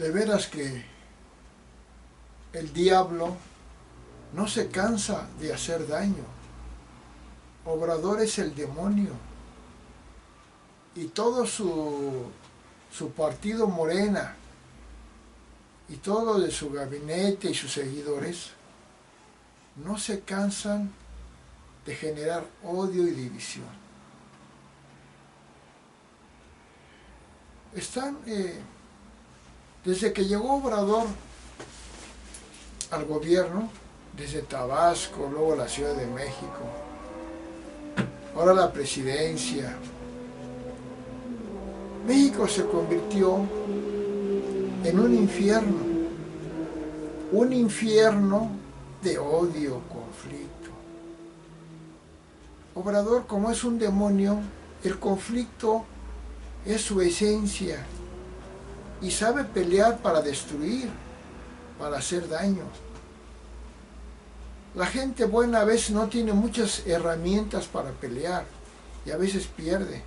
De veras que el diablo no se cansa de hacer daño. Obrador es el demonio. Y todo su partido Morena y todo de su gabinete y sus seguidores no se cansan de generar odio y división. Están, desde que llegó Obrador al gobierno, desde Tabasco, luego la Ciudad de México, ahora la presidencia, México se convirtió en un infierno de odio, conflicto. Obrador, como es un demonio, el conflicto es su esencia y sabe pelear para destruir, para hacer daño. La gente buena a veces no tiene muchas herramientas para pelear y a veces pierde,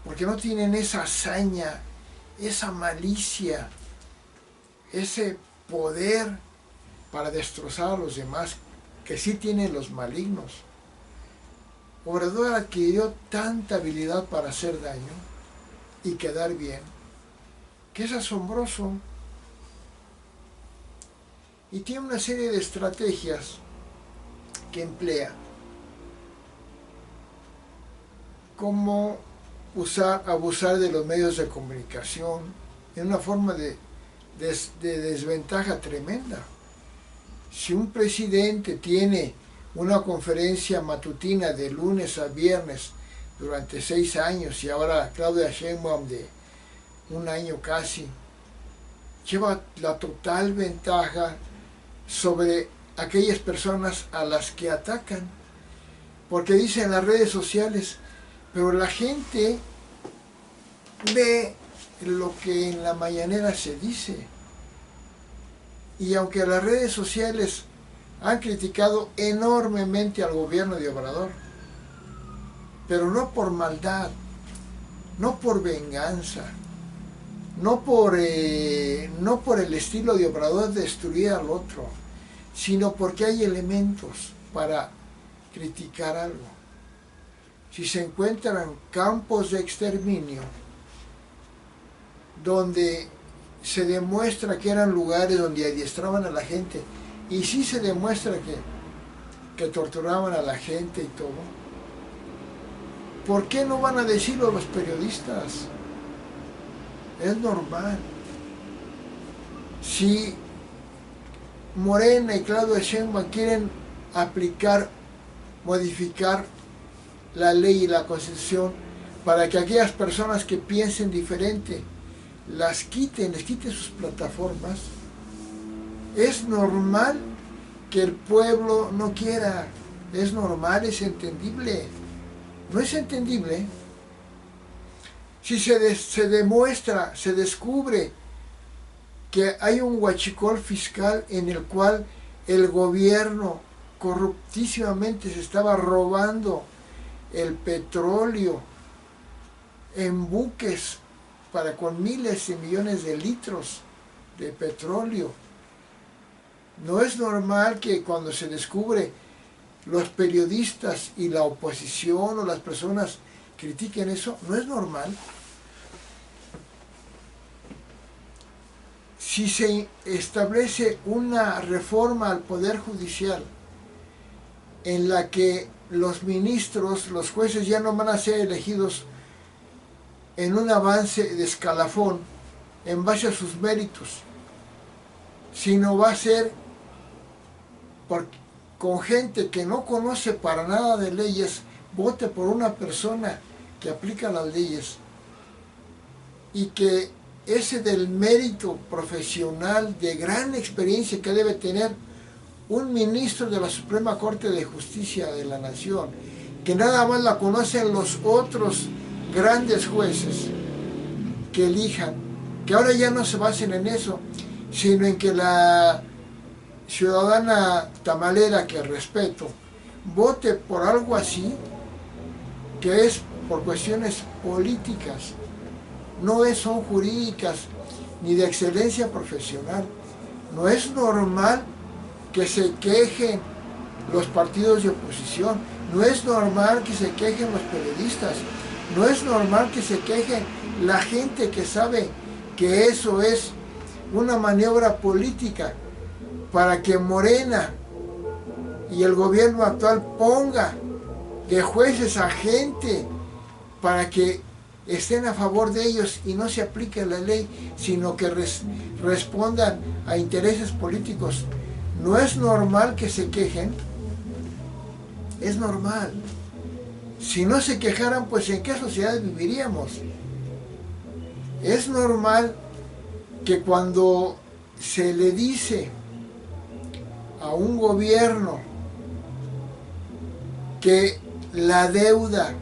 porque no tienen esa hazaña, esa malicia, ese poder para destrozar a los demás que sí tienen los malignos. Obrador adquirió tanta habilidad para hacer daño y quedar bien, que es asombroso. Y tiene una serie de estrategias que emplea, como abusar de los medios de comunicación en una forma de desventaja tremenda. Si un presidente tiene una conferencia matutina de lunes a viernes durante 6 años y ahora Claudia Sheinbaum de 1 año casi, lleva la total ventaja sobre aquellas personas a las que atacan, porque dicen en las redes sociales, pero la gente ve lo que en la mañanera se dice. Y aunque las redes sociales han criticado enormemente al gobierno de Obrador, pero no por maldad, no por venganza, no por el estilo de Obrador de destruir al otro, sino porque hay elementos para criticar algo. Si se encuentran campos de exterminio donde se demuestra que eran lugares donde adiestraban a la gente, y sí se demuestra que torturaban a la gente y todo, ¿por qué no van a decirlo los periodistas? Es normal. Si Morena y Claudia Sheinbaum quieren modificar la ley y la Constitución para que aquellas personas que piensen diferente les quiten sus plataformas, es normal que el pueblo no quiera, es normal, es entendible. ¿No es entendible? Si se demuestra, se descubre que hay un huachicol fiscal en el cual el gobierno corruptísimamente se estaba robando el petróleo en buques con miles de millones de litros de petróleo, no es normal que cuando se descubre los periodistas y la oposición o las personas critiquen eso. No es normal. Si se establece una reforma al Poder Judicial en la que los ministros, los jueces ya no van a ser elegidos en un avance de escalafón en base a sus méritos, sino va a ser con gente que no conoce para nada de leyes, vote por una persona que aplica las leyes y que ese del mérito profesional de gran experiencia que debe tener un ministro de la Suprema Corte de Justicia de la Nación, que nada más la conocen los otros grandes jueces que elijan, que ahora ya no se basen en eso, sino en que la ciudadana tamalera, que respeto, vote por algo así, que es por cuestiones políticas, no son jurídicas, ni de excelencia profesional. No es normal que se quejen los partidos de oposición, no es normal que se quejen los periodistas, no es normal que se quejen la gente que sabe que eso es una maniobra política para que Morena y el gobierno actual ponga de jueces a gente para que estén a favor de ellos y no se aplique la ley, sino que respondan a intereses políticos. No es normal que se quejen, es normal. Si no se quejaran, pues ¿en qué sociedad viviríamos? Es normal que cuando se le dice a un gobierno que la deuda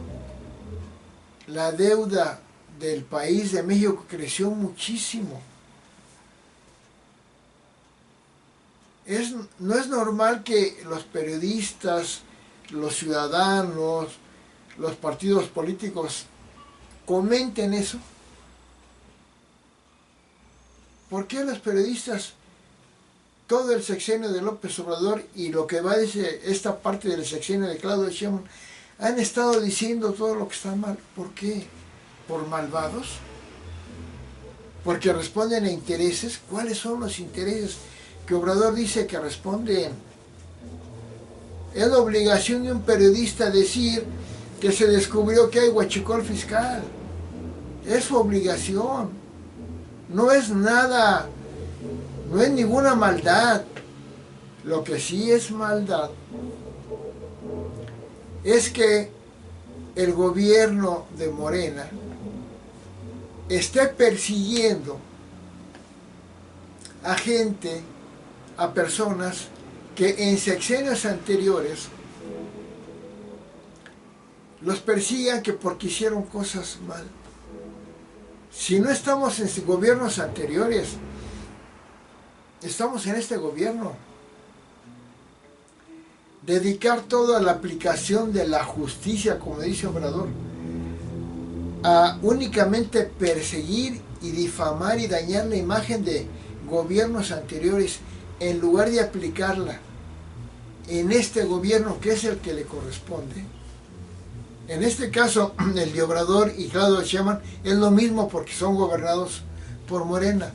del país de México creció muchísimo, no es normal que los periodistas, los ciudadanos, los partidos políticos comenten eso. ¿Por qué los periodistas, todo el sexenio de López Obrador y lo que va desde esta parte del sexenio de Claudia Sheinbaum, han estado diciendo todo lo que está mal? ¿Por qué? ¿Por malvados? ¿Porque responden a intereses? ¿Cuáles son los intereses que Obrador dice que responden? Es la obligación de un periodista decir que se descubrió que hay huachicol fiscal. Es su obligación. No es nada, no es ninguna maldad. Lo que sí es maldad es que el gobierno de Morena esté persiguiendo a gente, a personas que en sexenios anteriores los persigan que porque hicieron cosas mal. Si no estamos en gobiernos anteriores, estamos en este gobierno. Dedicar todo a la aplicación de la justicia, como dice Obrador, a únicamente perseguir y difamar y dañar la imagen de gobiernos anteriores, en lugar de aplicarla en este gobierno que es el que le corresponde. En este caso, el de Obrador y Claudia Sheinbaum es lo mismo porque son gobernados por Morena.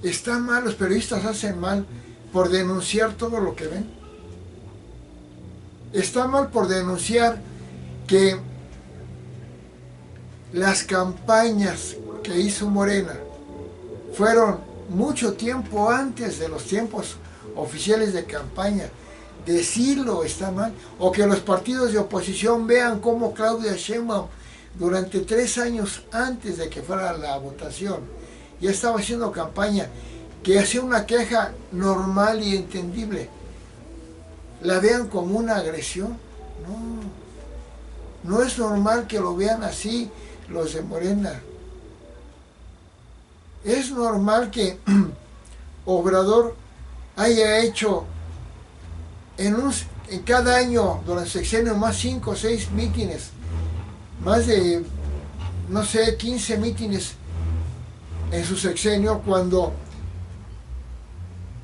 Está mal, los periodistas hacen mal por denunciar todo lo que ven. Está mal por denunciar que las campañas que hizo Morena fueron mucho tiempo antes de los tiempos oficiales de campaña. Decirlo está mal. O que los partidos de oposición vean cómo Claudia Sheinbaum durante 3 años antes de que fuera la votación ya estaba haciendo campaña, que hacía una queja normal y entendible. La vean como una agresión. No es normal que lo vean así los de Morena. Es normal que Obrador haya hecho en cada año durante el sexenio más 5 o 6 mítines, más de, no sé, 15 mítines en su sexenio, cuando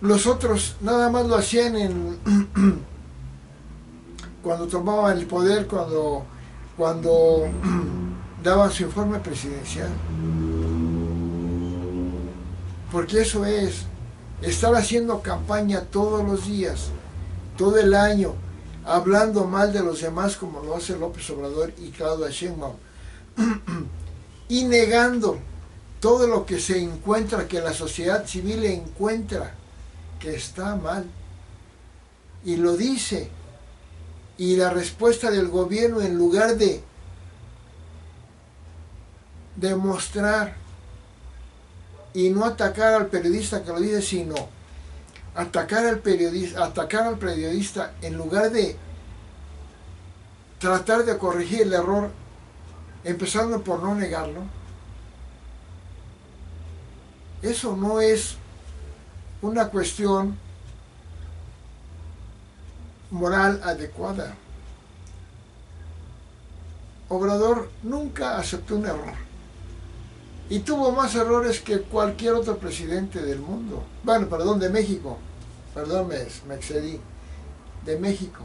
los otros nada más lo hacían cuando tomaban el poder, cuando daban su informe presidencial. Porque eso es estar haciendo campaña todos los días, todo el año, hablando mal de los demás como lo hace López Obrador y Claudia Sheinbaum, y negando todo lo que se encuentra, que la sociedad civil encuentra que está mal, y lo dice. Y la respuesta del gobierno, en lugar de demostrar y no atacar al periodista que lo dice, sino atacar al periodista en lugar de tratar de corregir el error, empezando por no negarlo. Eso no es una cuestión moral adecuada. Obrador nunca aceptó un error. Y tuvo más errores que cualquier otro presidente del mundo. Bueno, perdón, de México. Perdón, me excedí. De México.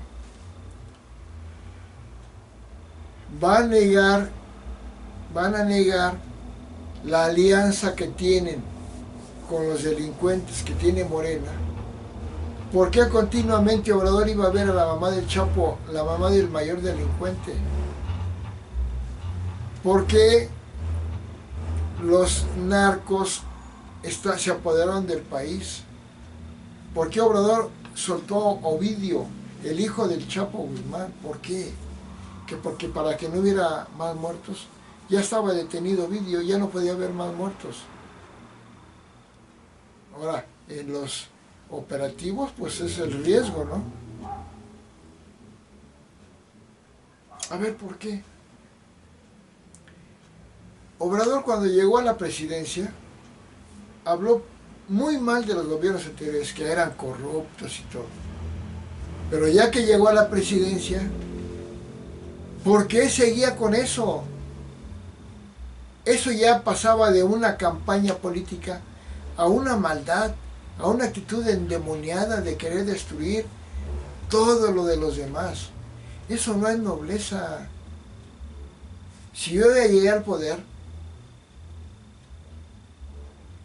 Van a negar la alianza que tienen con los delincuentes que tiene Morena. ¿Por qué continuamente Obrador iba a ver a la mamá del Chapo, la mamá del mayor delincuente? ¿Por qué los narcos se apoderaron del país? ¿Por qué Obrador soltó a Ovidio, el hijo del Chapo Guzmán? ¿Por qué? Porque para que no hubiera más muertos. Ya estaba detenido Ovidio, ya no podía haber más muertos. Ahora, en los operativos, pues es el riesgo, ¿no? A ver, ¿por qué? Obrador, cuando llegó a la presidencia, habló muy mal de los gobiernos anteriores, que eran corruptos y todo. Pero ya que llegó a la presidencia, ¿por qué seguía con eso? Eso ya pasaba de una campaña política a una maldad, a una actitud endemoniada de querer destruir todo lo de los demás. Eso no es nobleza. Si yo llegué al poder,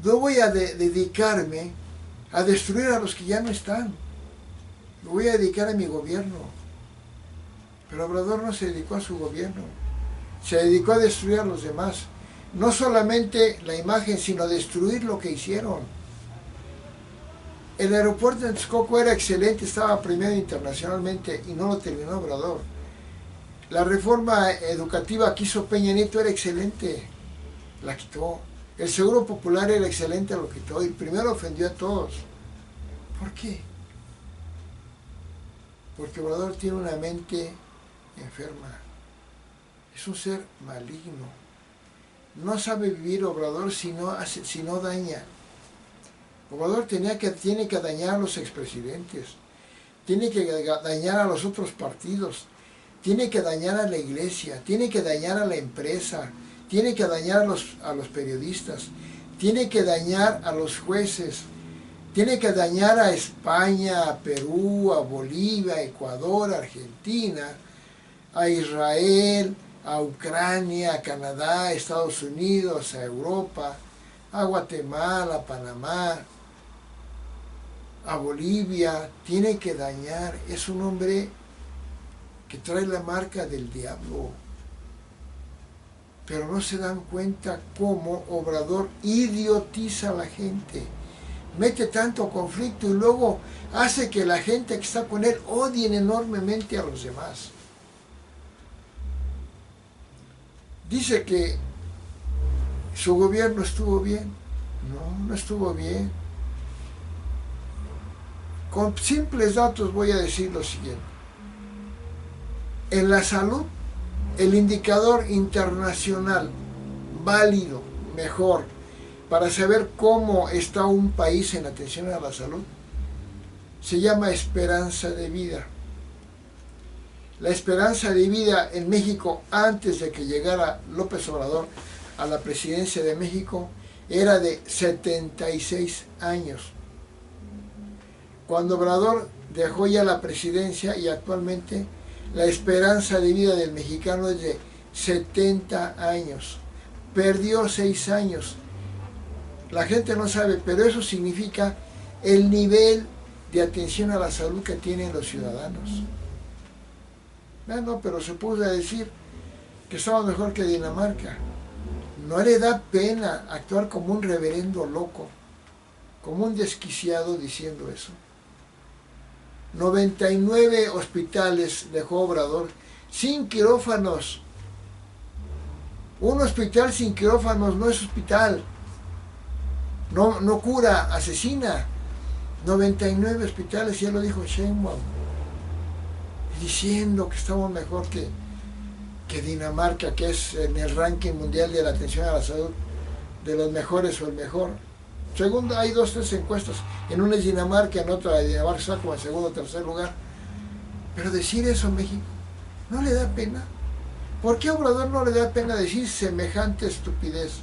no voy a dedicarme a destruir a los que ya no están. Me voy a dedicar a mi gobierno. Pero Obrador no se dedicó a su gobierno. Se dedicó a destruir a los demás. No solamente la imagen, sino destruir lo que hicieron. El aeropuerto de Texcoco era excelente, estaba premiado internacionalmente y no lo terminó Obrador. La reforma educativa que hizo Peña Nieto era excelente, la quitó. El seguro popular era excelente, lo quitó. Y primero ofendió a todos. ¿Por qué? Porque Obrador tiene una mente enferma. Es un ser maligno. No sabe vivir Obrador si no daña. Obrador tiene que dañar a los expresidentes. Tiene que dañar a los otros partidos. Tiene que dañar a la iglesia. Tiene que dañar a la empresa. Tiene que dañar a los periodistas. Tiene que dañar a los jueces. Tiene que dañar a España, a Perú, a Bolivia, a Ecuador, a Argentina, a Israel, a Ucrania, a Canadá, a Estados Unidos, a Europa, a Guatemala, a Panamá, a Bolivia. Tiene que dañar. Es un hombre que trae la marca del diablo. Pero no se dan cuenta cómo Obrador idiotiza a la gente. Mete tanto conflicto y luego hace que la gente que está con él odien enormemente a los demás. Dice que su gobierno estuvo bien. No estuvo bien. Con simples datos voy a decir lo siguiente. En la salud, el indicador internacional válido, mejor, para saber cómo está un país en atención a la salud, se llama esperanza de vida. La esperanza de vida en México, antes de que llegara López Obrador a la presidencia de México, era de 76 años. Cuando Obrador dejó ya la presidencia, y actualmente la esperanza de vida del mexicano es de 70 años. Perdió 6 años. La gente no sabe, pero eso significa el nivel de atención a la salud que tienen los ciudadanos. No, pero se puso a decir que estamos mejor que Dinamarca. ¿No le da pena actuar como un reverendo loco, como un desquiciado diciendo eso? 99 hospitales dejó Obrador sin quirófanos. Un hospital sin quirófanos no es hospital. No cura, asesina. 99 hospitales, ya lo dijo Sheinbaum, diciendo que estamos mejor que Dinamarca, que es en el ranking mundial de la atención a la salud de los mejores o el mejor. Segundo, hay 2 o 3 encuestas, en una es Dinamarca, en otra Dinamarca está como en segundo o tercer lugar. Pero decir eso en México, ¿no le da pena? ¿Por qué a Obrador no le da pena decir semejante estupidez?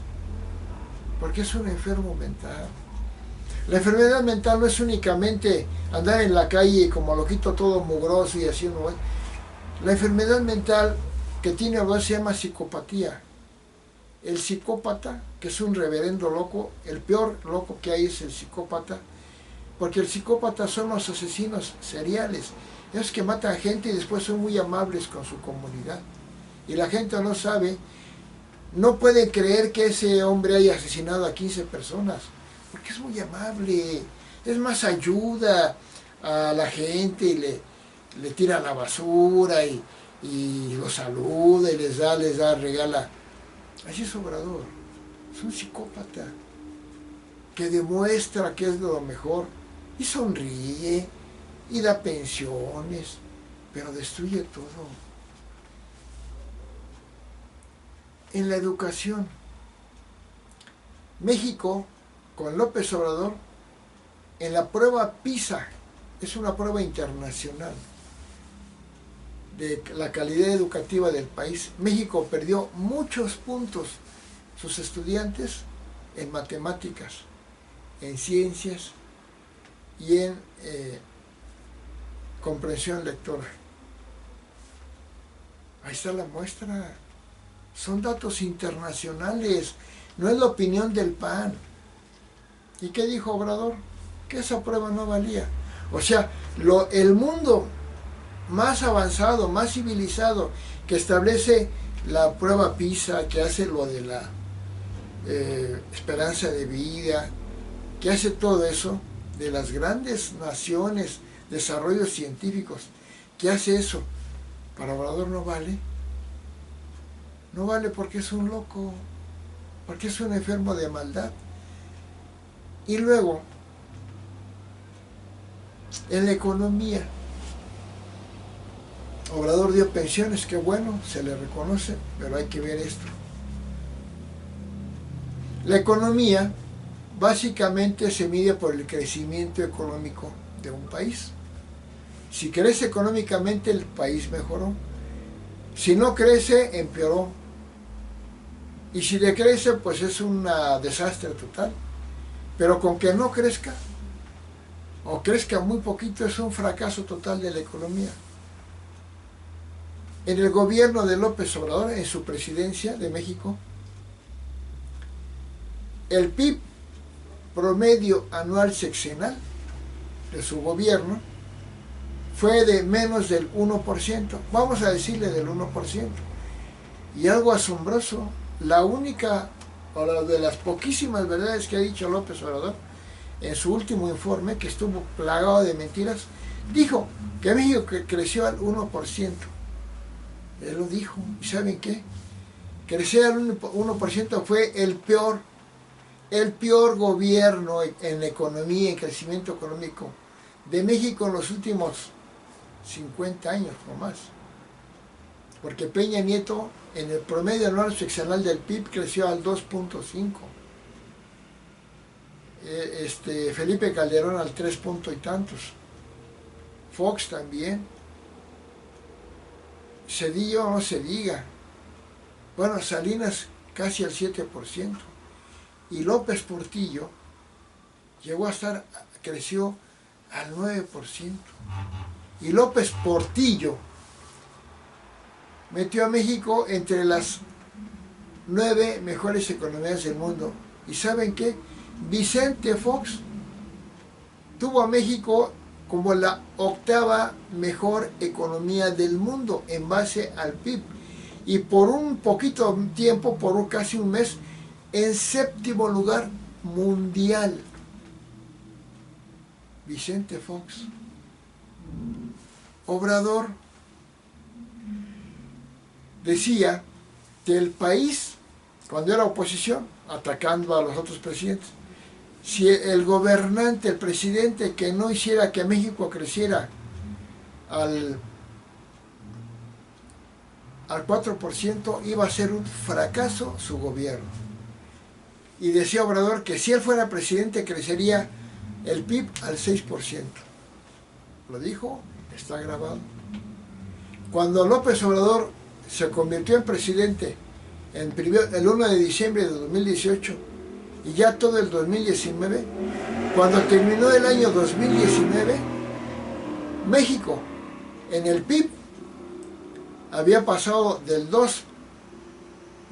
porque es un enfermo mental. La enfermedad mental no es únicamente andar en la calle como loquito todo mugroso y haciendo... La enfermedad mental que tiene Obrador se llama psicopatía. El psicópata, que es un reverendo loco, el peor loco que hay es el psicópata, porque el psicópata son los asesinos seriales, esos que matan gente y después son muy amables con su comunidad. Y la gente no sabe, no puede creer que ese hombre haya asesinado a 15 personas, porque es muy amable, es más, ayuda a la gente y le tira la basura y los saluda y les da, regala. Así es Obrador, es un psicópata que demuestra que es lo mejor y sonríe y da pensiones, pero destruye todo. En la educación, México, con López Obrador, en la prueba PISA, es una prueba internacional de la calidad educativa del país, México perdió muchos puntos sus estudiantes en matemáticas, en ciencias y en comprensión lectora. Ahí está la muestra. Son datos internacionales, no es la opinión del PAN. ¿Y qué dijo Obrador? Que esa prueba no valía. O sea, el mundo más avanzado, más civilizado, que establece la prueba PISA, que hace lo de la esperanza de vida, que hace todo eso, de las grandes naciones, desarrollos científicos, que hace eso, para Obrador no vale. No vale porque es un loco, porque es un enfermo de maldad. Y luego, en la economía, Obrador dio pensiones, que bueno, se le reconoce, pero hay que ver esto. La economía básicamente se mide por el crecimiento económico de un país. Si crece económicamente, el país mejoró. Si no crece, empeoró. Y si decrece, pues es un desastre total. Pero con que no crezca, o crezca muy poquito, es un fracaso total de la economía. En el gobierno de López Obrador, en su presidencia de México, el PIB promedio anual sexenal de su gobierno fue de menos del 1%, vamos a decirle del 1%. Y algo asombroso, la única, o la de las poquísimas verdades que ha dicho López Obrador en su último informe, que estuvo plagado de mentiras, dijo que México creció al 1%. Él lo dijo. ¿Y saben qué? Crecer al 1% fue el peor gobierno en economía, en crecimiento económico de México en los últimos 50 años o más. Porque Peña Nieto, en el promedio anual sexenal del PIB, creció al 2.5. Felipe Calderón al 3 punto y tantos. Fox también. Cedillo no se diga. Bueno, Salinas casi al 7%. Y López Portillo creció al 9%. Y López Portillo metió a México entre las 9 mejores economías del mundo. ¿Y saben qué? Vicente Fox tuvo a México como la 8ª mejor economía del mundo en base al PIB. Y por un poquito tiempo, por casi un mes, en 7º lugar mundial. Vicente Fox. Obrador decía que el país, cuando era oposición, atacando a los otros presidentes, si el gobernante, el presidente, que no hiciera que México creciera al 4%, iba a ser un fracaso su gobierno. Y decía Obrador que si él fuera presidente, crecería el PIB al 6%. Lo dijo, está grabado. Cuando López Obrador se convirtió en presidente el 1 de diciembre de 2018, y ya todo el 2019, cuando terminó el año 2019, México en el PIB había pasado del 2.3,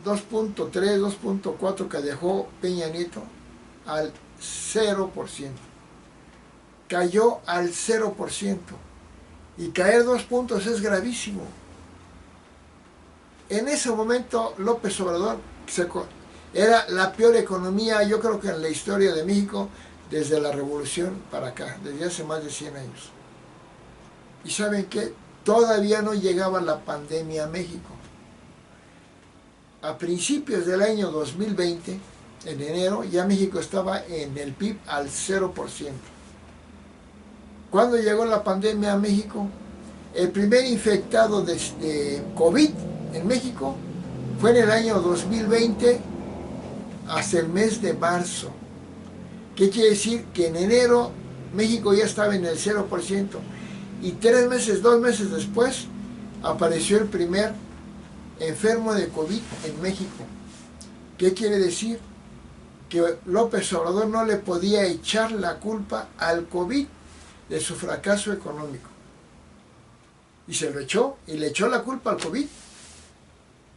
2.4 que dejó Peña Nieto al 0%. Cayó al 0%. Y caer 2 puntos es gravísimo. En ese momento López Obrador era la peor economía, yo creo que en la historia de México, desde la Revolución para acá, desde hace más de 100 años. ¿Y saben qué? Todavía no llegaba la pandemia a México. A principios del año 2020, en enero, ya México estaba en el PIB al 0%. ¿Cuándo llegó la pandemia a México? El primer infectado de COVID en México fue en el año 2020 hasta el mes de marzo. ¿Qué quiere decir? Que en enero México ya estaba en el 0% y 2 meses después apareció el primer enfermo de COVID en México. ¿Qué quiere decir? Que López Obrador no le podía echar la culpa al COVID de su fracaso económico. Y se lo echó, y le echó la culpa al COVID.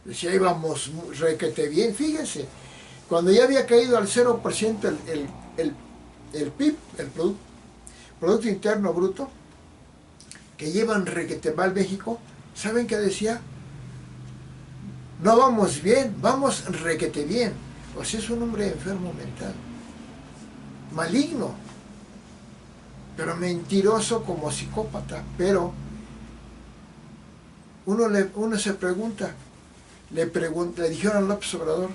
Decía, íbamos requete bien, fíjense, cuando ya había caído al 0% el PIB, el Producto Interno Bruto, que llevan requete mal México, ¿saben qué decía? No vamos bien, vamos requete bien. O sea, es un hombre enfermo mental, maligno, pero mentiroso como psicópata. Pero uno se pregunta, le dijeron a López Obrador,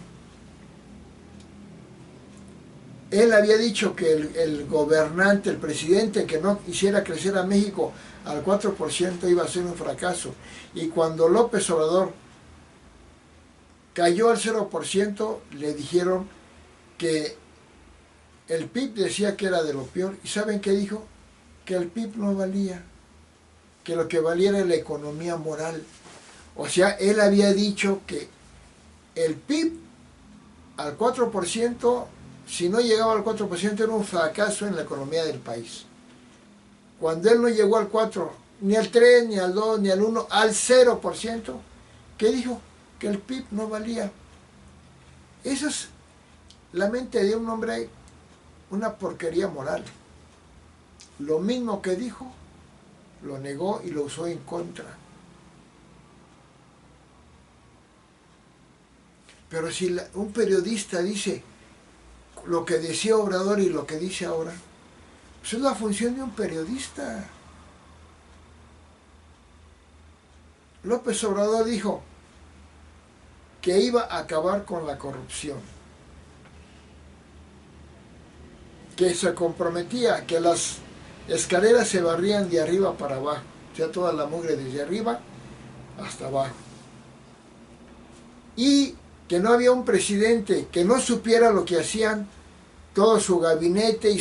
él había dicho que el gobernante, el presidente, que no hiciera crecer a México al 4% iba a ser un fracaso. Y cuando López Obrador cayó al 0%, le dijeron que el PIB decía que era de lo peor. ¿Y saben qué dijo? Que el PIB no valía, que lo que valía era la economía moral. O sea, él había dicho que el PIB al 4%, si no llegaba al 4%, era un fracaso en la economía del país. Cuando él no llegó al 4, ni al 3, ni al 2, ni al 1, al 0%, ¿qué dijo? Que el PIB no valía. Eso es la mente de un hombre, una porquería moral. Lo mismo que dijo, lo negó y lo usó en contra. Pero si un periodista dice lo que decía Obrador y lo que dice ahora, pues es la función de un periodista. López Obrador dijo que iba a acabar con la corrupción, que se comprometía que las escaleras se barrían de arriba para abajo, o sea, toda la mugre desde arriba hasta abajo, y que no había un presidente que no supiera lo que hacían todo su gabinete y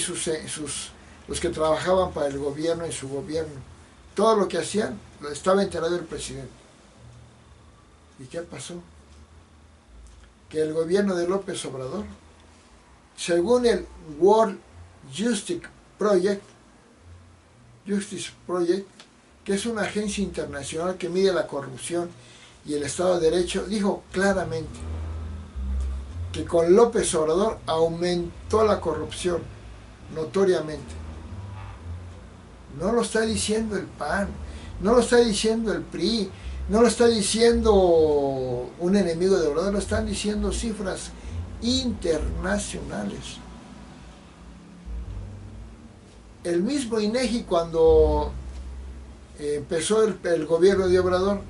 los que trabajaban para el gobierno y su gobierno. Todo lo que hacían estaba enterado el presidente. ¿Y qué pasó? Que el gobierno de López Obrador, según el World Justice Project, que es una agencia internacional que mide la corrupción y el Estado de Derecho, dijo claramente que con López Obrador aumentó la corrupción notoriamente. No lo está diciendo el PAN, no lo está diciendo el PRI, no lo está diciendo un enemigo de Obrador, lo están diciendo cifras internacionales. El mismo INEGI, cuando empezó el gobierno de Obrador,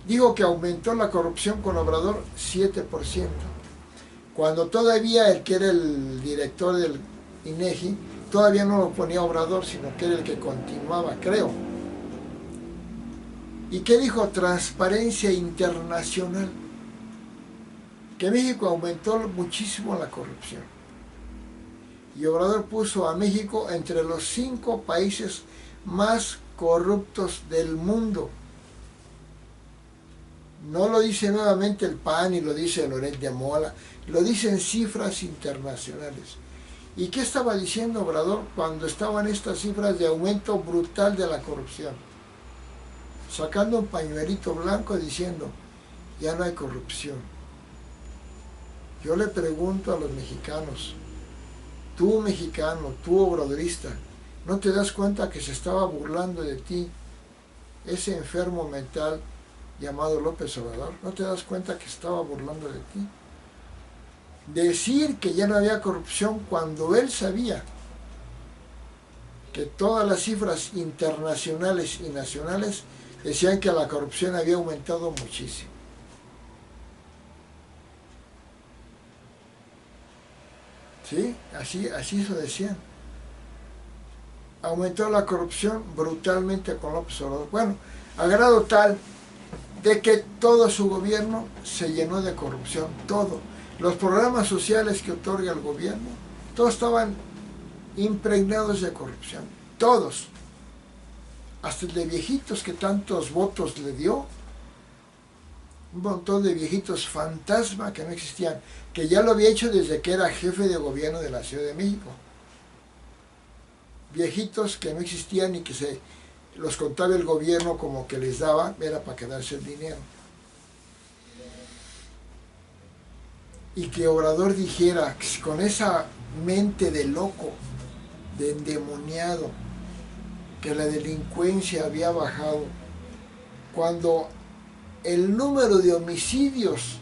dijo que aumentó la corrupción con Obrador 7%. Cuando todavía el que era el director del INEGI, todavía no lo ponía Obrador, sino que era el que continuaba, creo. ¿Y qué dijo? Transparencia Internacional. Que México aumentó muchísimo la corrupción. Y Obrador puso a México entre los 5 países más corruptos del mundo. No lo dice nuevamente el PAN y lo dice Loret de Mola, lo dicen cifras internacionales. ¿Y qué estaba diciendo Obrador cuando estaban estas cifras de aumento brutal de la corrupción? Sacando un pañuelito blanco diciendo, ya no hay corrupción. Yo le pregunto a los mexicanos, tú mexicano, tú obradorista, ¿no te das cuenta que se estaba burlando de ti ese enfermo mental llamado López Obrador? ¿No te das cuenta que estaba burlando de ti? Decir que ya no había corrupción cuando él sabía que todas las cifras internacionales y nacionales decían que la corrupción había aumentado muchísimo. ¿Sí? Así se decían. Aumentó la corrupción brutalmente con López Obrador. Bueno, a grado tal de que todo su gobierno se llenó de corrupción, todo. Los programas sociales que otorga el gobierno, todos estaban impregnados de corrupción, todos. Hasta el de viejitos que tantos votos le dio, un montón de viejitos fantasma que no existían, que ya lo había hecho desde que era jefe de gobierno de la Ciudad de México. Viejitos que no existían y que los contaba el gobierno como que les daba, era para quedarse el dinero. Y que Obrador dijera, con esa mente de loco, de endemoniado, que la delincuencia había bajado, cuando el número de homicidios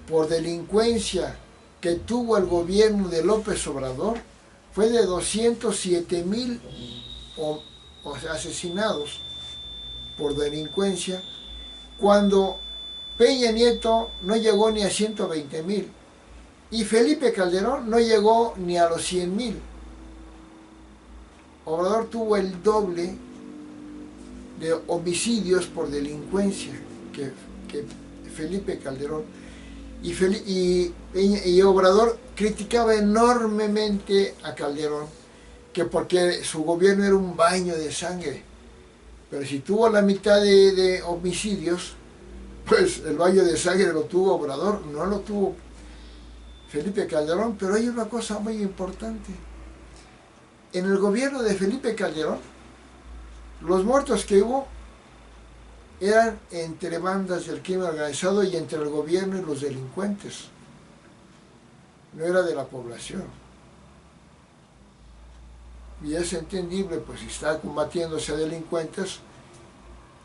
por delincuencia que tuvo el gobierno de López Obrador fue de 207,000 asesinados por delincuencia, cuando Peña Nieto no llegó ni a 120,000 y Felipe Calderón no llegó ni a los 100,000. Obrador tuvo el doble de homicidios por delincuencia que Felipe Calderón. Y Obrador criticaba enormemente a Calderón, que porque su gobierno era un baño de sangre. Pero si tuvo la mitad de homicidios, pues el baño de sangre lo tuvo Obrador, no lo tuvo Felipe Calderón. Pero hay una cosa muy importante. En el gobierno de Felipe Calderón, los muertos que hubo eran entre bandas del crimen organizado y entre el gobierno y los delincuentes. No era de la población. Y es entendible, pues si está combatiéndose a delincuentes,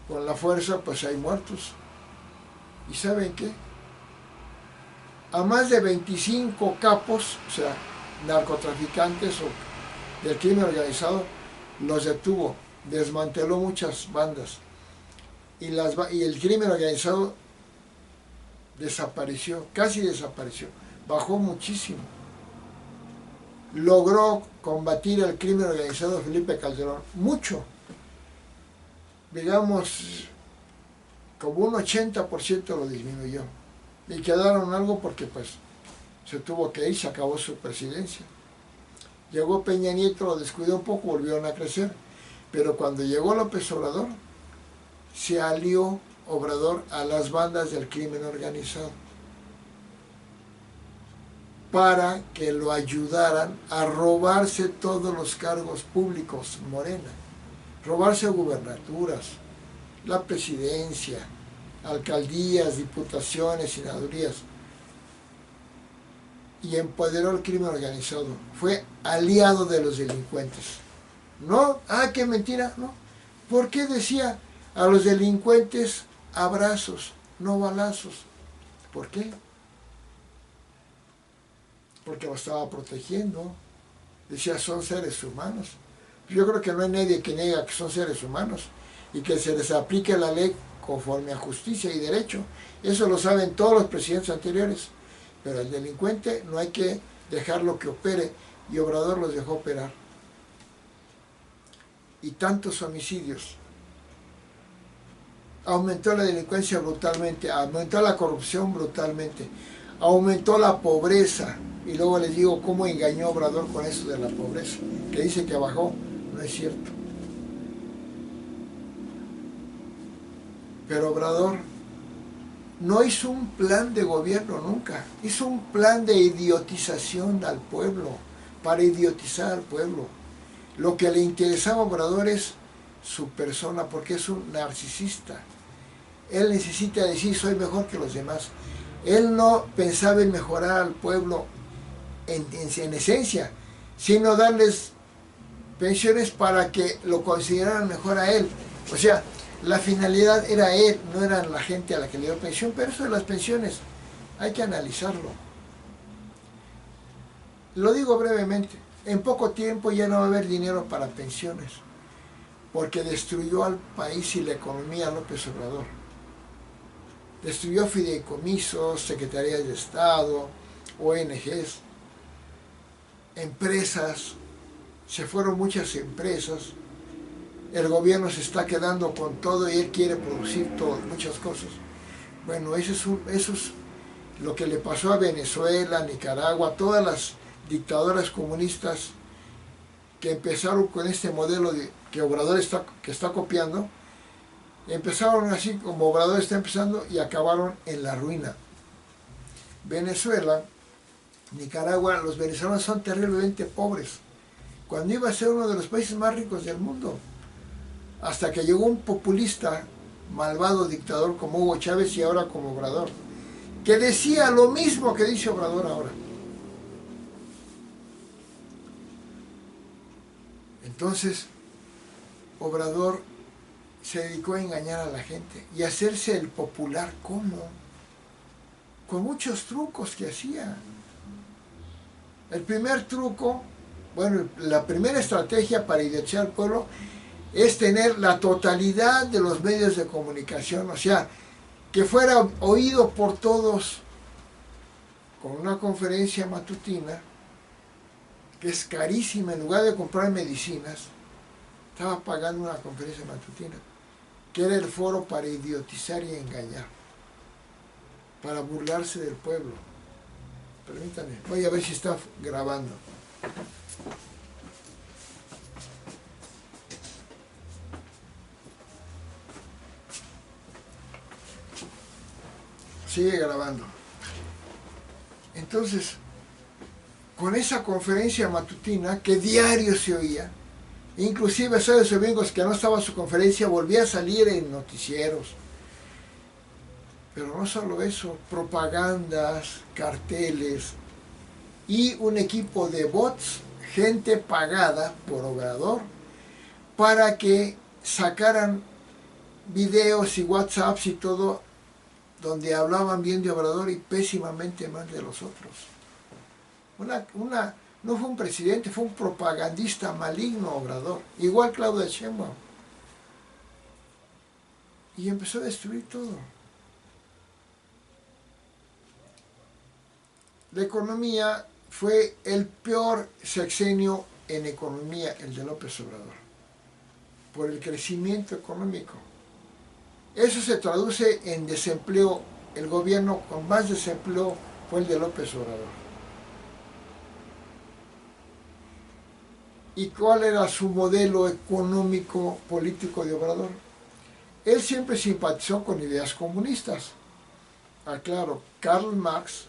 con la fuerza, pues hay muertos. ¿Y saben qué? A más de 25 capos, o sea, narcotraficantes o del crimen organizado, los detuvo, desmanteló muchas bandas. Y el crimen organizado desapareció, casi desapareció, bajó muchísimo. Logró combatir el crimen organizado Felipe Calderón, mucho. Digamos, como un 80% lo disminuyó. Y quedaron algo porque pues se tuvo que ir, se acabó su presidencia. Llegó Peña Nieto, lo descuidó un poco, volvieron a crecer. Pero cuando llegó López Obrador, se alió Obrador a las bandas del crimen organizado para que lo ayudaran a robarse todos los cargos públicos, Morena, robarse gubernaturas, la presidencia, alcaldías, diputaciones, senadurías, y empoderó el crimen organizado. Fue aliado de los delincuentes. No, qué mentira, no. ¿Por qué decía a los delincuentes abrazos, no balazos? ¿Por qué? Porque lo estaba protegiendo. Decía, son seres humanos. Yo creo que no hay nadie que niega que son seres humanos y que se les aplique la ley conforme a justicia y derecho. Eso lo saben todos los presidentes anteriores. Pero al delincuente no hay que dejarlo que opere, y Obrador los dejó operar. Y tantos homicidios. Aumentó la delincuencia brutalmente, aumentó la corrupción brutalmente, aumentó la pobreza. Y luego les digo cómo engañó Obrador con eso de la pobreza, que dice que bajó, no es cierto. Pero Obrador no hizo un plan de gobierno nunca, hizo un plan de idiotización al pueblo, para idiotizar al pueblo. Lo que le interesaba a Obrador es su persona, porque es un narcisista. Él necesita decir soy mejor que los demás. Él no pensaba en mejorar al pueblo en esencia, sino darles pensiones para que lo consideraran mejor a él. O sea, la finalidad era él, no era la gente a la que le dio pensión, pero eso de las pensiones hay que analizarlo. Lo digo brevemente, en poco tiempo ya no va a haber dinero para pensiones, porque destruyó al país y la economía López Obrador. Destruyó fideicomisos, secretarías de Estado, ONGs, empresas, se fueron muchas empresas, el gobierno se está quedando con todo y él quiere producir todo, muchas cosas. Bueno, eso es lo que le pasó a Venezuela, Nicaragua, todas las dictaduras comunistas que empezaron con este modelo que Obrador está copiando, empezaron así como Obrador está empezando y acabaron en la ruina. Venezuela, Nicaragua, los venezolanos son terriblemente pobres, cuando iba a ser uno de los países más ricos del mundo, hasta que llegó un populista, malvado dictador como Hugo Chávez y ahora como Obrador, que decía lo mismo que dice Obrador ahora. Entonces, Obrador se dedicó a engañar a la gente y a hacerse el popular. ¿Cómo? Con muchos trucos que hacía. El primer truco, bueno, la primera estrategia para idiotizar al pueblo es tener la totalidad de los medios de comunicación, o sea, que fuera oído por todos con una conferencia matutina, que es carísima. En lugar de comprar medicinas, estaba pagando una conferencia matutina, que era el foro para idiotizar y engañar, para burlarse del pueblo. Permítanme, voy a ver si está grabando. Sigue grabando. Entonces, con esa conferencia matutina que diario se oía, inclusive sábados y domingos que no estaba su conferencia, volvía a salir en noticieros. Pero no solo eso, propagandas, carteles y un equipo de bots, gente pagada por Obrador, para que sacaran videos y WhatsApps y todo, donde hablaban bien de Obrador y pésimamente mal de los otros. No fue un presidente, fue un propagandista maligno Obrador, igual Claudia Sheinbaum. Y empezó a destruir todo. La economía fue el peor sexenio en economía, el de López Obrador, por el crecimiento económico. Eso se traduce en desempleo. El gobierno con más desempleo fue el de López Obrador. ¿Y cuál era su modelo económico político de Obrador? Él siempre simpatizó con ideas comunistas. Claro, Karl Marx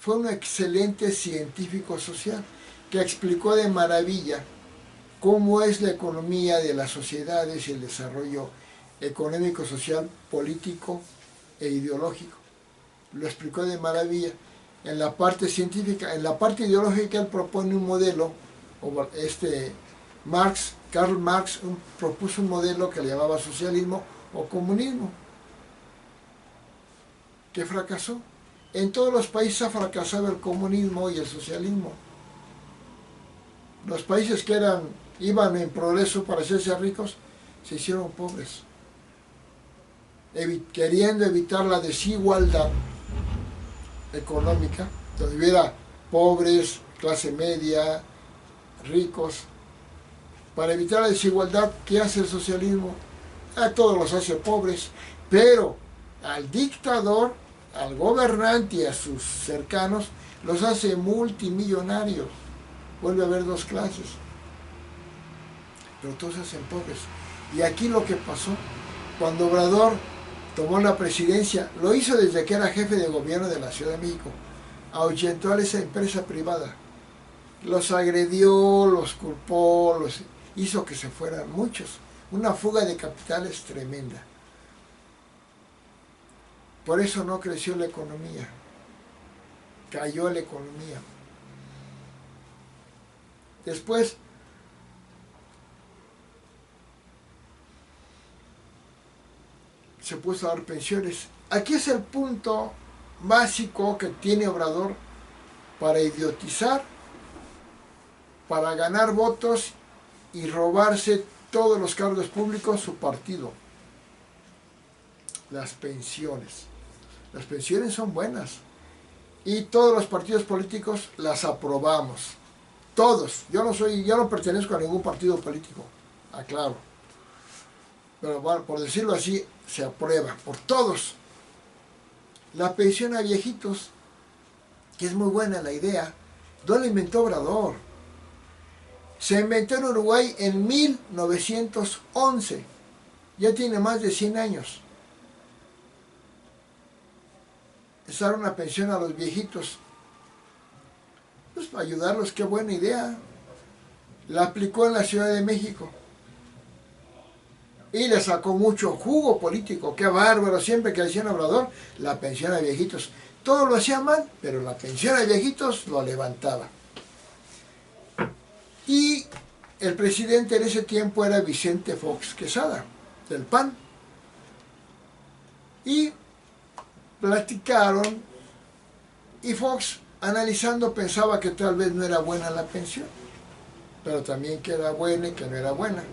fue un excelente científico social que explicó de maravilla cómo es la economía de las sociedades y el desarrollo económico, social, político e ideológico. Lo explicó de maravilla. En la parte científica, en la parte ideológica, él propone un modelo. Karl Marx propuso un modelo que le llamaba socialismo o comunismo, que fracasó. En todos los países ha fracasado el comunismo y el socialismo. Los países que iban en progreso para hacerse ricos, se hicieron pobres, queriendo evitar la desigualdad económica, donde hubiera pobres, clase media, ricos. Para evitar la desigualdad, ¿qué hace el socialismo? A todos los hace pobres, pero al dictador, al gobernante y a sus cercanos los hace multimillonarios. Vuelve a haber dos clases, pero todos se hacen pobres. Y aquí lo que pasó, cuando Obrador tomó la presidencia, lo hizo desde que era jefe de gobierno de la Ciudad de México, ahuyentó a esa empresa privada, los agredió, los culpó, los hizo que se fueran muchos, una fuga de capitales tremenda. Por eso no creció la economía, cayó la economía. Después, se puso a dar pensiones. Aquí es el punto básico que tiene Obrador para idiotizar, para ganar votos y robarse todos los cargos públicos su partido. Las pensiones. Las pensiones son buenas y todos los partidos políticos las aprobamos. Todos. Yo no pertenezco a ningún partido político, aclaro. Pero bueno, por decirlo así, se aprueba por todos. La pensión a viejitos, que es muy buena la idea, no la inventó Obrador. Se inventó en Uruguay en 1911. Ya tiene más de 100 años. Es dar una pensión a los viejitos. Pues para ayudarlos, qué buena idea. La aplicó en la Ciudad de México. Y le sacó mucho jugo político. Qué bárbaro, siempre que decían Obrador, la pensión a viejitos. Todo lo hacía mal, pero la pensión a viejitos lo levantaba. Y el presidente en ese tiempo era Vicente Fox Quesada, del PAN. Y platicaron, y Fox, analizando, pensaba que tal vez no era buena la pensión, pero también que era buena y que no era buena.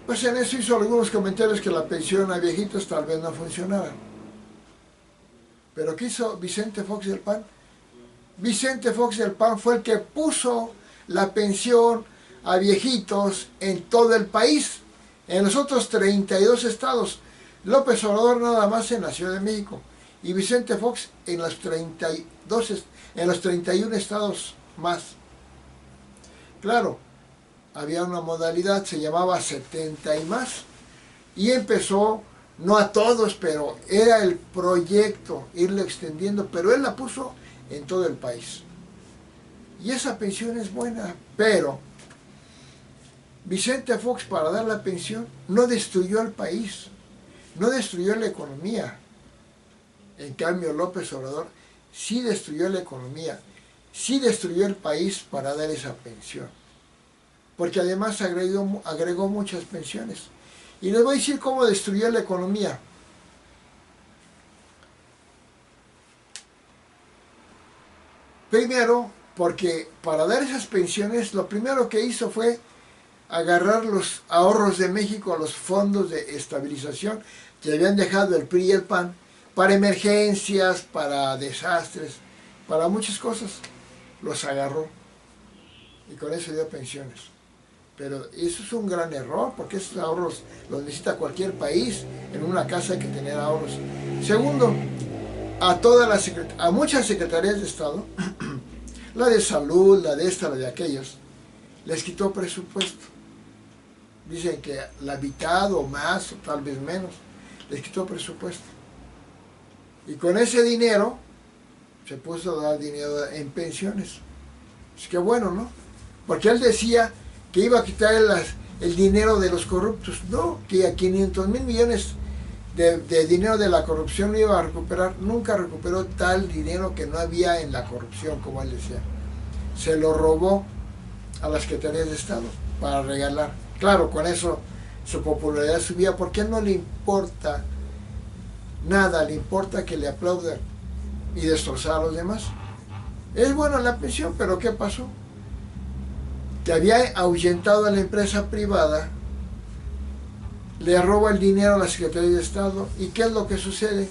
Pues en eso hizo algunos comentarios que la pensión a viejitos tal vez no funcionara. Pero ¿qué hizo Vicente Fox del PAN? Vicente Fox del PAN fue el que puso la pensión a viejitos en todo el país, en los otros 32 estados. López Obrador nada más en la Ciudad de México y Vicente Fox en los 31 estados más. Claro, había una modalidad, se llamaba 70 y más, y empezó, no a todos, pero era el proyecto, irlo extendiendo, pero él la puso en todo el país. Y esa pensión es buena, pero Vicente Fox, para dar la pensión, no destruyó al país, no destruyó la economía. En cambio, López Obrador sí destruyó la economía, sí destruyó el país para dar esa pensión. Porque además agregó muchas pensiones. Y les voy a decir cómo destruyó la economía. Primero, porque para dar esas pensiones, lo primero que hizo fue agarrar los ahorros de México, los fondos de estabilización que habían dejado el PRI y el PAN, para emergencias, para desastres, para muchas cosas. Los agarró y con eso dio pensiones. Pero eso es un gran error, porque esos ahorros los necesita cualquier país. En una casa hay que tener ahorros. Segundo, a muchas secretarías de Estado, la de salud, la de esta, la de aquellos, les quitó presupuesto. Dicen que la mitad o más, o tal vez menos, les quitó presupuesto. Y con ese dinero se puso a dar dinero en pensiones. Es que bueno, ¿no? Porque él decía que iba a quitar el dinero de los corruptos. No, que a 500,000 millones de dinero de la corrupción lo iba a recuperar. Nunca recuperó tal dinero que no había en la corrupción, como él decía. Se lo robó a las secretarías de Estado para regalar. Claro, con eso su popularidad subía, porque a él no le importa nada, le importa que le aplaudan y destrozar a los demás. Es bueno la pensión, pero ¿qué pasó? Que había ahuyentado a la empresa privada, le roba el dinero a la Secretaría de Estado. ¿Y qué es lo que sucede?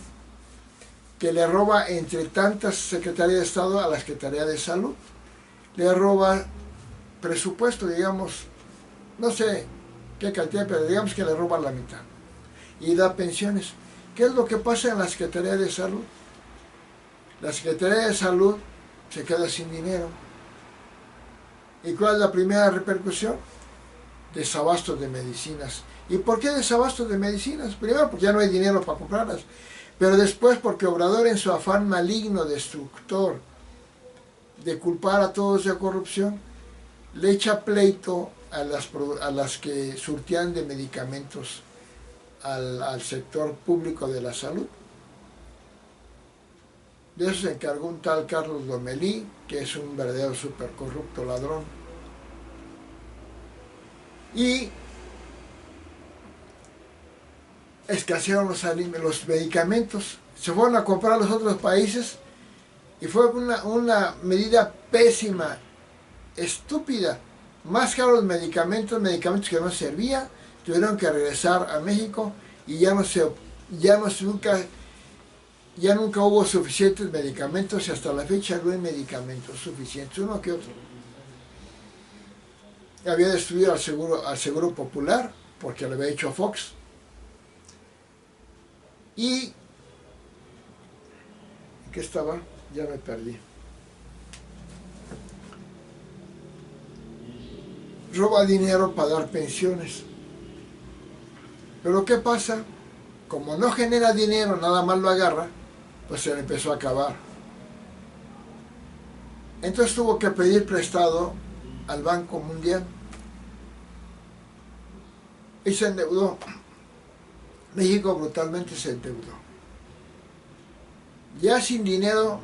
Que le roba entre tantas Secretarías de Estado a la Secretaría de Salud. Le roba presupuesto, digamos, no sé qué cantidad, pero digamos que le roba la mitad. Y da pensiones. ¿Qué es lo que pasa en la Secretaría de Salud? La Secretaría de Salud se queda sin dinero. ¿Y cuál es la primera repercusión? desabasto de medicinas. ¿Y por qué desabasto de medicinas? Primero porque ya no hay dinero para comprarlas, pero después porque Obrador, en su afán maligno, destructor, de culpar a todos de corrupción, le echa pleito a las que surtían de medicamentos al sector público de la salud. De eso se encargó un tal Carlos Lomelí, que es un verdadero súper corrupto ladrón. Y escasearon los medicamentos, se fueron a comprar a los otros países y fue una medida pésima, estúpida. Más caros los medicamentos que no servían, tuvieron que regresar a México y ya nunca hubo suficientes medicamentos y hasta la fecha no hay medicamentos suficientes, uno que otro. Había destruido al seguro popular porque lo había hecho Fox. Y ¿qué estaba? Ya me perdí. Roba dinero para dar pensiones. Pero ¿qué pasa? Como no genera dinero, nada más lo agarra, pues se le empezó a acabar. Entonces tuvo que pedir prestado al Banco Mundial y se endeudó. México brutalmente se endeudó. Ya sin dinero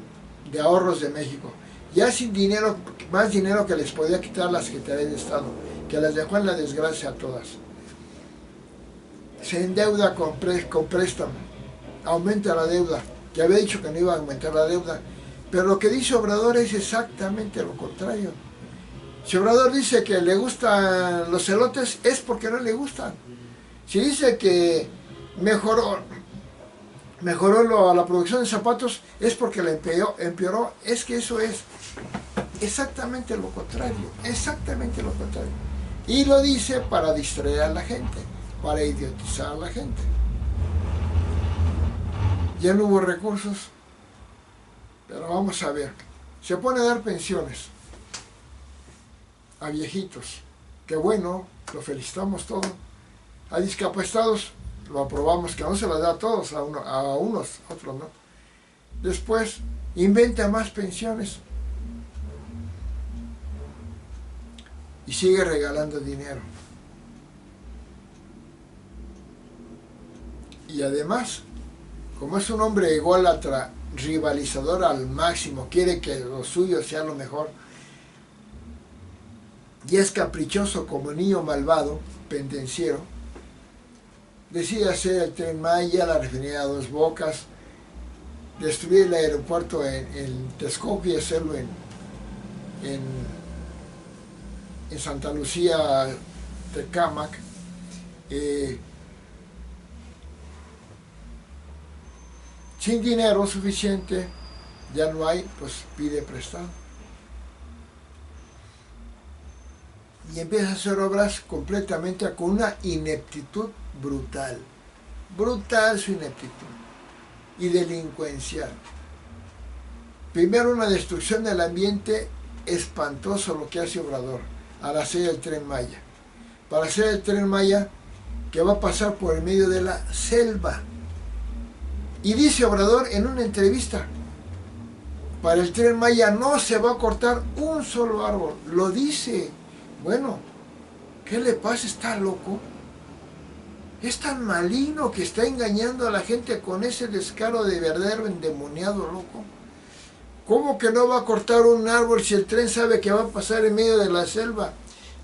de ahorros de México, ya sin dinero, más dinero que les podía quitar la Secretaría de Estado, que las dejó en la desgracia a todas. Se endeuda con préstamo, aumenta la deuda, que había dicho que no iba a aumentar la deuda, pero lo que dice Obrador es exactamente lo contrario. Si Obrador dice que le gustan los elotes, es porque no le gustan. Si dice que mejoró la producción de zapatos, es porque la empeoró. Es que eso es exactamente lo contrario, exactamente lo contrario. Y lo dice para distraer a la gente, para idiotizar a la gente. Ya no hubo recursos, pero vamos a ver. Se pone a dar pensiones a viejitos, que bueno, lo felicitamos todos. A discapacitados lo aprobamos, que no se las da a todos, a unos, a otros no. Después inventa más pensiones y sigue regalando dinero. Y además, como es un hombre ególatra, rivalizador al máximo, quiere que lo suyo sea lo mejor, y es caprichoso como niño malvado, pendenciero, decide hacer el Tren Maya, la refinería Dos Bocas, destruir el aeropuerto en Texcoco y hacerlo en Santa Lucía, Tecámac. Sin dinero suficiente, ya no hay, pues pide prestado. Y empieza a hacer obras completamente con una ineptitud brutal. Brutal su ineptitud. Y delincuencial. Primero, una destrucción del ambiente espantoso lo que hace Obrador al hacer el Tren Maya. Para hacer el Tren Maya que va a pasar por el medio de la selva. Y dice Obrador en una entrevista, para el Tren Maya no se va a cortar un solo árbol. Lo dice. Bueno, ¿qué le pasa? ¿Está loco? Es tan maligno que está engañando a la gente con ese descaro de verdadero endemoniado loco. ¿Cómo que no va a cortar un árbol si el tren sabe que va a pasar en medio de la selva?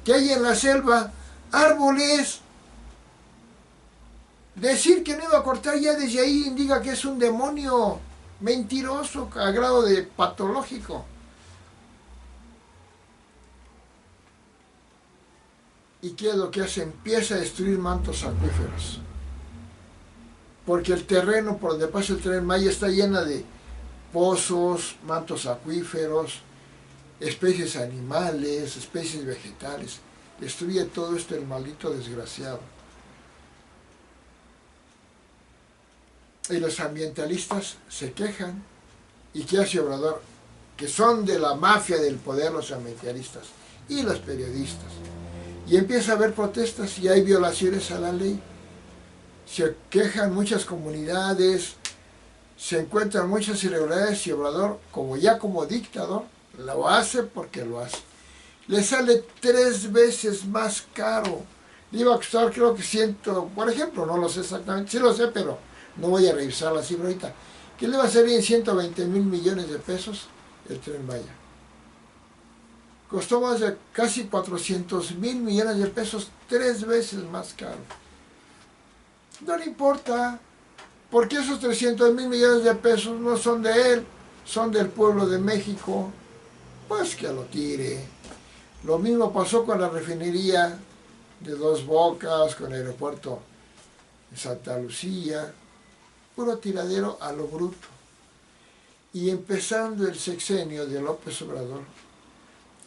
¿Qué hay en la selva? Árboles. Decir que no iba a cortar ya desde ahí indica que es un demonio mentiroso a grado de patológico. ¿Y qué es lo que hace? Empieza a destruir mantos acuíferos. Porque el terreno por donde pasa el Tren Maya está llena de pozos, mantos acuíferos, especies animales, especies vegetales. Destruye todo esto el maldito desgraciado. Y los ambientalistas se quejan. ¿Y qué hace Obrador? Que son de la mafia del poder los ambientalistas y los periodistas. y empieza a haber protestas y hay violaciones a la ley. Se quejan muchas comunidades, se encuentran muchas irregularidades y Obrador, como dictador, lo hace porque lo hace. Le sale 3 veces más caro. Le iba a costar creo que 100, por ejemplo, no lo sé exactamente, sí lo sé, pero no voy a revisar la cifra ahorita, que le va a salir en 120,000 millones de pesos el Tren Maya. Costó más de casi 400,000 millones de pesos, 3 veces más caro. No le importa, porque esos 300,000 millones de pesos no son de él, son del pueblo de México. Pues que lo tire. Lo mismo pasó con la refinería de Dos Bocas, con el aeropuerto de Santa Lucía, puro tiradero a lo bruto. Y empezando el sexenio de López Obrador,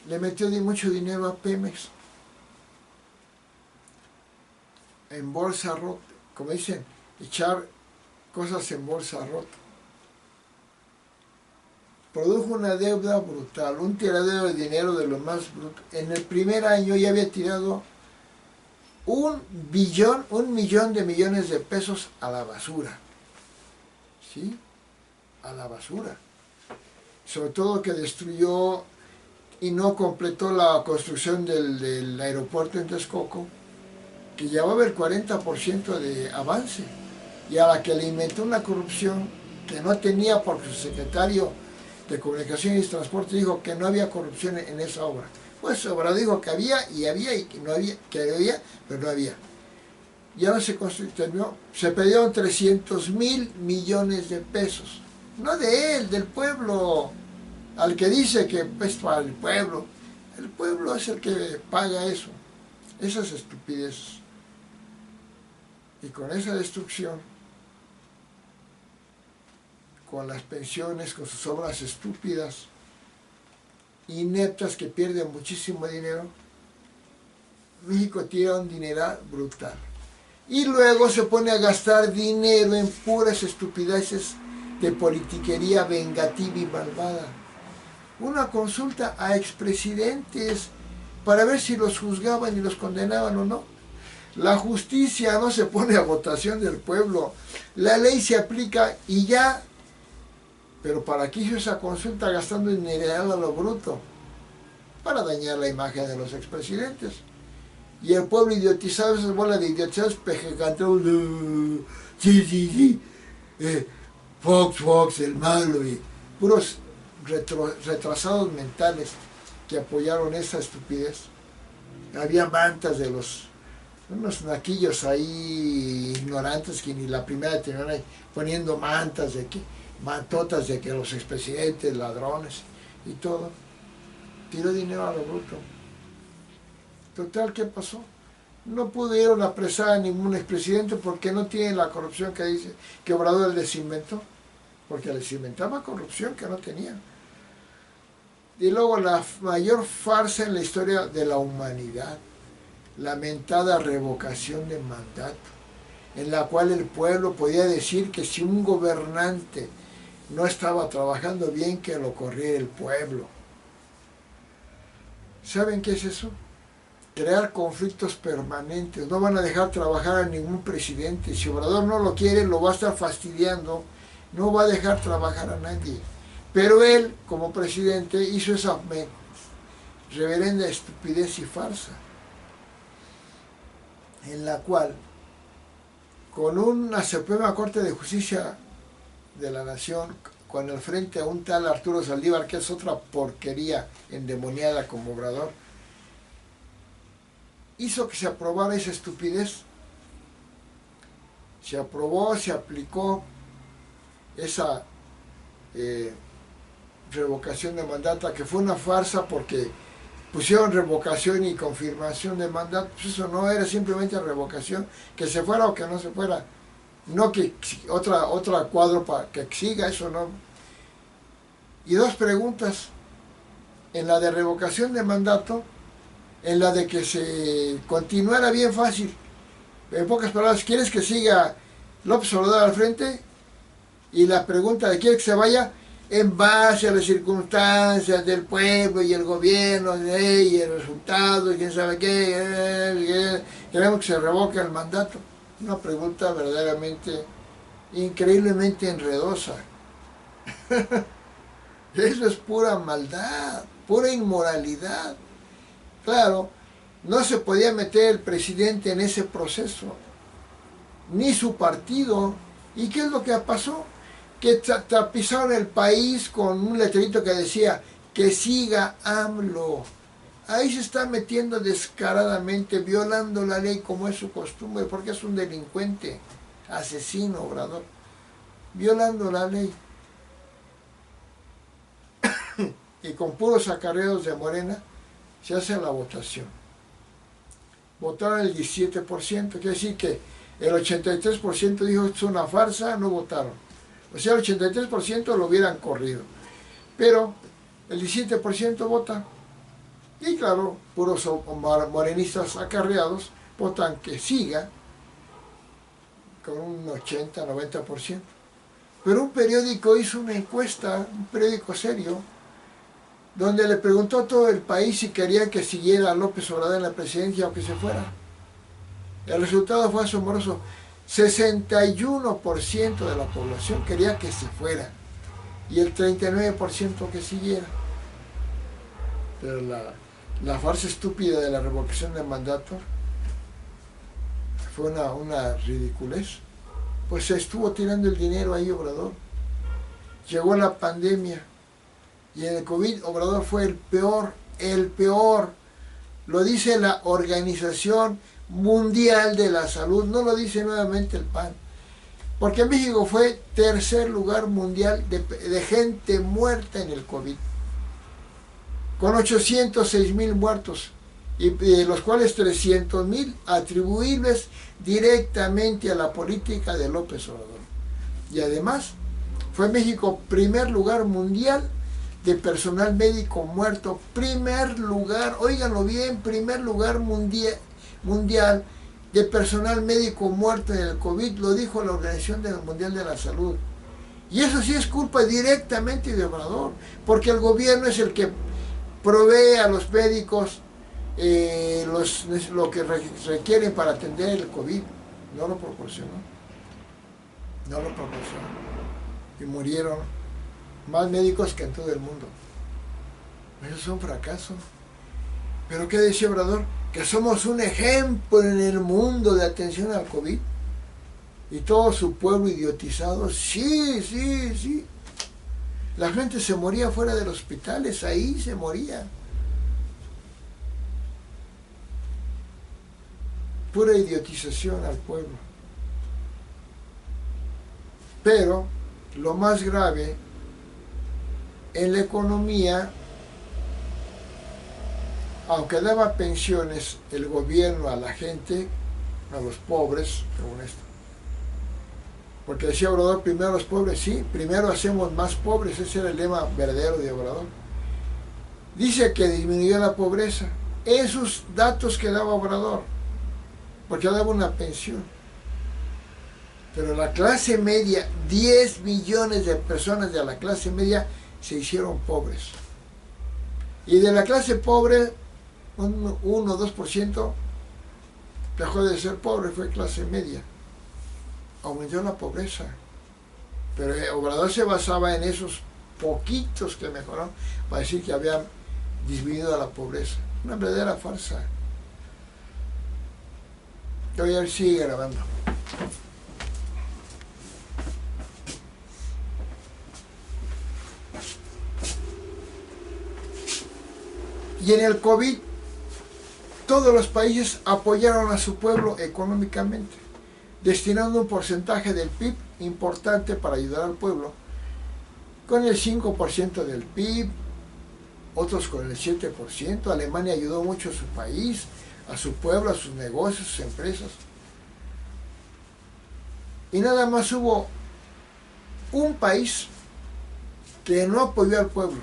le metió mucho dinero a Pemex, en bolsa rota, como dicen, echar cosas en bolsa rota. Produjo una deuda brutal, un tiradero de dinero de lo más bruto. En el primer año ya había tirado 1,000,000 de millones de pesos a la basura. ¿Sí? A la basura. Sobre todo que destruyó y no completó la construcción del aeropuerto en Texcoco, que llevaba el 40% de avance, y a la que le inventó una corrupción que no tenía, porque su secretario de Comunicaciones y Transporte dijo que no había corrupción en esa obra. Pues Obrador dijo que había y que no había, que había, pero no había. Ya no se terminó, se pidieron 300,000 millones de pesos, no de él, del pueblo, al que dice que es para el pueblo. El pueblo es el que paga eso, esas estupideces. Y con esa destrucción, con las pensiones, con sus obras estúpidas, ineptas, que pierden muchísimo dinero, México tira un dineral brutal. Y luego se pone a gastar dinero en puras estupideces de politiquería vengativa y malvada. Una consulta a expresidentes para ver si los juzgaban y los condenaban o no. La justicia no se pone a votación del pueblo, la ley se aplica y ya. Pero ¿para qué hizo esa consulta gastando dinero a lo bruto? Para dañar la imagen de los expresidentes. Y el pueblo idiotizado, esas bolas de idiotizados pejecanteros, sí, Fox, el malo, y puros retrasados mentales que apoyaron esa estupidez. Había mantas de unos naquillos ahí ignorantes que ni la primera tenían ahí, poniendo mantotas de que los expresidentes, ladrones y todo. Tiró dinero a lo bruto. Total, ¿qué pasó? No pudieron apresar a ningún expresidente porque no tienen la corrupción que dice que Obrador les inventó, porque les inventaba corrupción que no tenían. Y luego la mayor farsa en la historia de la humanidad, la mentada revocación de mandato, en la cual el pueblo podía decir que si un gobernante no estaba trabajando bien, que lo corriera el pueblo. ¿Saben qué es eso? Crear conflictos permanentes. No van a dejar trabajar a ningún presidente. Si Obrador no lo quiere, lo va a estar fastidiando, no va a dejar trabajar a nadie. Pero él, como presidente, hizo esa reverenda estupidez y farsa, en la cual, con una Suprema Corte de Justicia de la Nación, con el frente a un tal Arturo Saldívar, que es otra porquería endemoniada como Obrador, hizo que se aprobara esa estupidez. Se aprobó, se aplicó esa revocación de mandato, que fue una farsa porque pusieron revocación y confirmación de mandato. Pues eso no era simplemente revocación, que se fuera o que no se fuera, no que otra cuadro para que siga, eso no. Y 2 preguntas: en la de revocación de mandato, en la de que se continuara bien fácil, en pocas palabras, ¿quieres que siga López Obrador al frente? Y la pregunta de ¿quieres que se vaya? en base a las circunstancias del pueblo y el gobierno, y el resultado, y quién sabe qué, queremos que se revoque el mandato. Una pregunta verdaderamente, increíblemente enredosa. Eso es pura maldad, pura inmoralidad. Claro, no se podía meter el presidente en ese proceso, ni su partido. ¿Y qué es lo que pasó? Que tapizaron el país con un letrerito que decía que siga AMLO. Ahí se está metiendo descaradamente, violando la ley como es su costumbre, porque es un delincuente, asesino, Obrador, violando la ley. Y con puros acarreos de Morena se hace la votación. Votaron el 17%, quiere decir que el 83% dijo esto es una farsa, no votaron. O sea, el 83% lo hubieran corrido. Pero el 17% vota. Y claro, puros morenistas acarreados votan que siga con un 80-90%. Pero un periódico hizo una encuesta, un periódico serio, donde le preguntó a todo el país si querían que siguiera a López Obrador en la presidencia o que se fuera. El resultado fue asombroso. 61% de la población quería que se fuera y el 39% que siguiera. Pero la farsa estúpida de la revocación del mandato fue una ridiculez. Pues se estuvo tirando el dinero ahí Obrador. Llegó la pandemia y en el COVID Obrador fue el peor. Lo dice la Organización Mundial de la Salud, no lo dice nuevamente el PAN. Porque México fue tercer lugar mundial de gente muerta en el COVID. Con 806,000 muertos, y de los cuales 300,000 atribuibles directamente a la política de López Obrador. Y además, fue México primer lugar mundial de personal médico muerto. Primer lugar, óiganlo bien, primer lugar mundial de personal médico muerto en el COVID, lo dijo la Organización Mundial de la Salud. Y eso sí es culpa directamente de Obrador, porque el gobierno es el que provee a los médicos lo que requieren para atender el COVID. No lo proporcionó. Y murieron más médicos que en todo el mundo. Eso es un fracaso. ¿Pero qué decía Obrador? Que somos un ejemplo en el mundo de atención al COVID. Y todo su pueblo idiotizado. Sí. La gente se moría fuera de los hospitales, ahí se moría. Pura idiotización al pueblo. Pero lo más grave, en la economía, aunque daba pensiones el gobierno a la gente, a los pobres, según esto, porque decía Obrador, primero los pobres, sí, primero hacemos más pobres, ese era el lema verdadero de Obrador. Dice que disminuyó la pobreza, esos datos que daba Obrador, porque daba una pensión. Pero la clase media, 10 millones de personas de la clase media se hicieron pobres. Y de la clase pobre, un 1 o 2% dejó de ser pobre, fue clase media. Aumentó la pobreza. Pero Obrador se basaba en esos poquitos que mejoraron para decir que había disminuido la pobreza. Una verdadera farsa. Voy a ver si sigue grabando. Y en el COVID, todos los países apoyaron a su pueblo económicamente, destinando un porcentaje del PIB importante para ayudar al pueblo, con el 5% del PIB, otros con el 7%. Alemania ayudó mucho a su país, a su pueblo, a sus negocios, a sus empresas. Y nada más hubo un país que no apoyó al pueblo,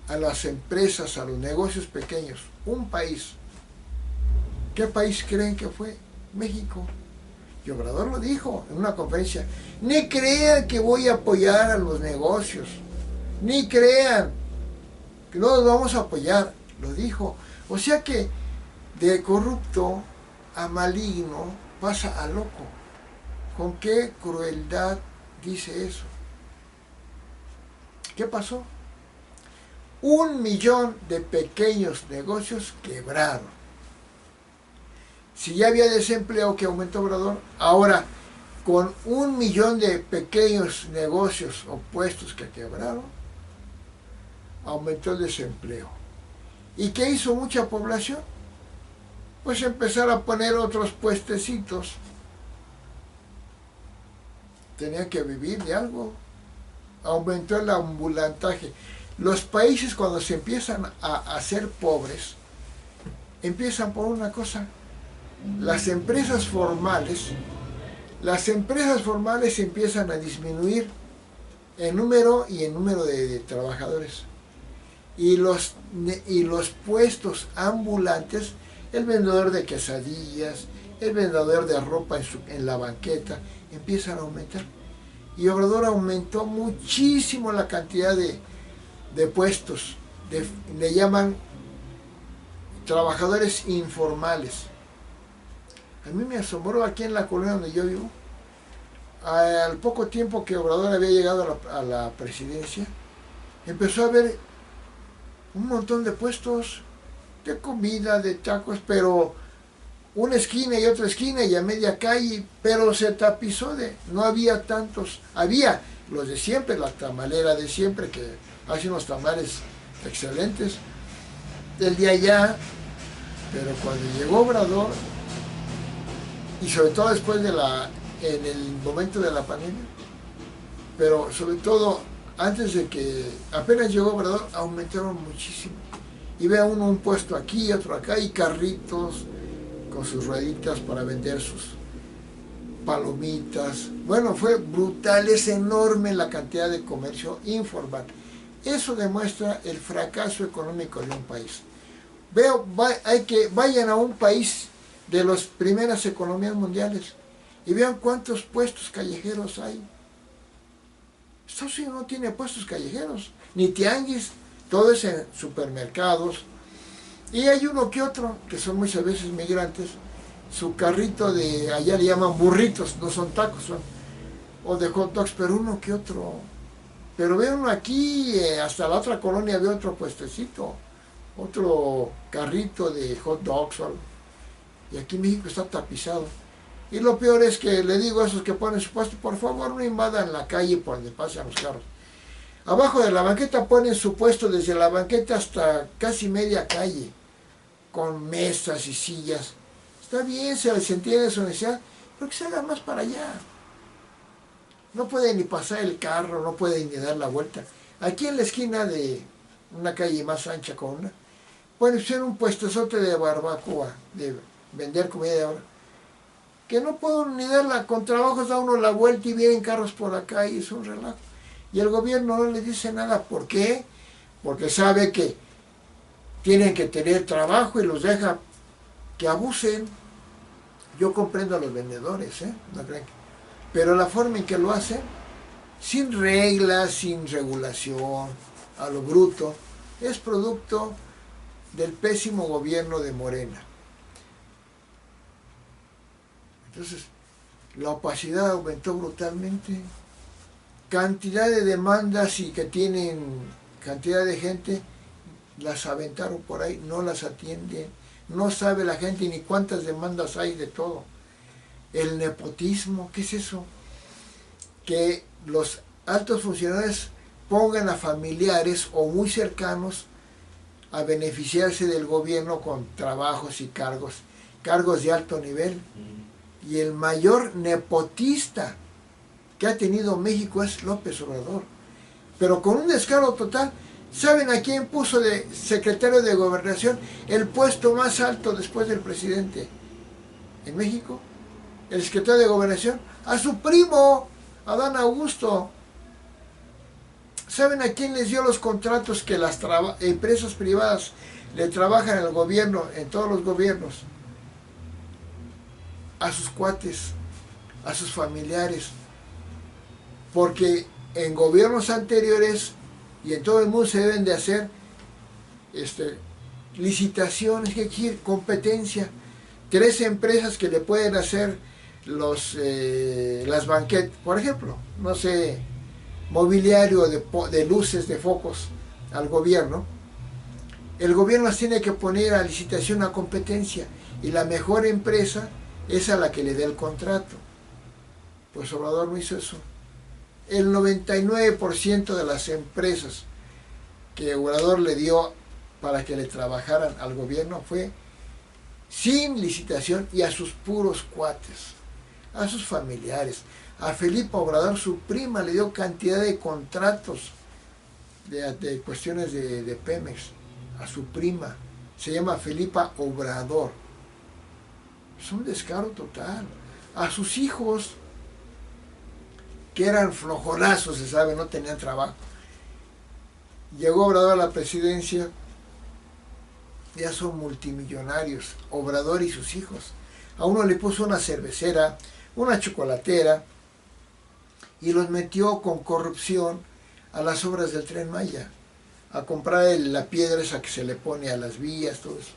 a las empresas, a los negocios pequeños. Un país. ¿Qué país creen que fue? México. Y Obrador lo dijo en una conferencia. Ni crean que voy a apoyar a los negocios. Ni crean que no los vamos a apoyar, lo dijo. O sea que de corrupto a maligno pasa a loco. ¿Con qué crueldad dice eso? ¿Qué pasó? 1 millón de pequeños negocios quebraron. Si ya había desempleo que aumentó Obrador, ahora con 1 millón de pequeños negocios o puestos que quebraron, aumentó el desempleo. ¿Y qué hizo mucha población? Pues empezar a poner otros puestecitos. Tenían que vivir de algo. Aumentó el ambulantaje. Los países cuando se empiezan a hacer pobres, empiezan por una cosa. Las empresas formales empiezan a disminuir en número y en número de trabajadores. Y los puestos ambulantes, el vendedor de quesadillas, el vendedor de ropa en la banqueta, empiezan a aumentar. Y Obrador aumentó muchísimo la cantidad de puestos, le llaman trabajadores informales. A mí me asombró aquí en la colonia donde yo vivo, al poco tiempo que Obrador había llegado a la presidencia, empezó a haber un montón de puestos de comida, de tacos, pero una esquina y otra esquina y a media calle, pero se tapizó no había tantos, había los de siempre, la tamalera de siempre, que hace unos tamales excelentes, el de allá, pero cuando llegó Obrador, y sobre todo después en el momento de la pandemia, pero sobre todo antes de que apenas llegó Obrador, aumentaron muchísimo. Y ve uno un puesto aquí, otro acá, y carritos con sus rueditas para vender sus palomitas. Bueno, fue brutal, es enorme la cantidad de comercio informal. Eso demuestra el fracaso económico de un país. Vayan a un país de las primeras economías mundiales y vean cuántos puestos callejeros hay. Estados Unidos no tiene puestos callejeros, ni tianguis, todo es en supermercados. Y hay uno que otro, que son muchas veces migrantes, su carrito de, allá le llaman burritos, no son tacos, o de hot dogs, pero uno que otro. Pero ve uno aquí, hasta la otra colonia ve otro puestecito, otro carrito de hot dogs o algo. Y aquí en México está tapizado. Y lo peor es que le digo a esos que ponen su puesto, por favor no invadan la calle por donde pasan los carros. Abajo de la banqueta ponen su puesto desde la banqueta hasta casi media calle, con mesas y sillas. Está bien, se les entiende su necesidad, pero que se hagan más para allá. No pueden ni pasar el carro, no pueden ni dar la vuelta. Aquí en la esquina de una calle más ancha con una, pueden ser un puestezote de barbacoa, de vender comida de ahora, que no pueden ni darla, con trabajos da uno la vuelta y vienen carros por acá y es un relajo. Y el gobierno no les dice nada. ¿Por qué? Porque sabe que tienen que tener trabajo y los deja que abusen. Yo comprendo a los vendedores, no crean que, pero la forma en que lo hacen, sin reglas, sin regulación, a lo bruto, es producto del pésimo gobierno de Morena. Entonces, la opacidad aumentó brutalmente, cantidad de demandas y que tienen cantidad de gente, las aventaron por ahí, no las atienden, no sabe la gente ni cuántas demandas hay de todo. El nepotismo, ¿qué es eso? Que los altos funcionarios pongan a familiares o muy cercanos a beneficiarse del gobierno con trabajos y cargos de alto nivel. Y el mayor nepotista que ha tenido México es López Obrador. Pero con un descaro total. ¿Saben a quién puso de secretario de Gobernación, el puesto más alto después del presidente en México? El secretario de Gobernación, a su primo, Adán Augusto. ¿Saben a quién les dio los contratos que las empresas privadas le trabajan al gobierno, en todos los gobiernos? A sus cuates, a sus familiares. Porque en gobiernos anteriores Y en todo el mundo se deben de hacer licitaciones, que quiere competencia. 3 empresas que le pueden hacer las banquetas, por ejemplo, no sé, mobiliario de luces, de focos al gobierno. El gobierno las tiene que poner a licitación, a competencia, y la mejor empresa es a la que le dé el contrato. Pues Obrador no hizo eso. El 99% de las empresas que Obrador le dio para que le trabajaran al gobierno fue sin licitación y a sus puros cuates, a sus familiares. A Felipe Obrador, su prima, le dio cantidad de contratos de cuestiones de Pemex. A su prima, se llama Felipa Obrador. Es un descaro total. A sus hijos, que eran flojonazos, se sabe, no tenían trabajo. Llegó Obrador a la presidencia, ya son multimillonarios, Obrador y sus hijos. A uno le puso una cervecera, una chocolatera, y los metió con corrupción a las obras del Tren Maya, a comprar la piedra esa que se le pone a las vías, todo eso.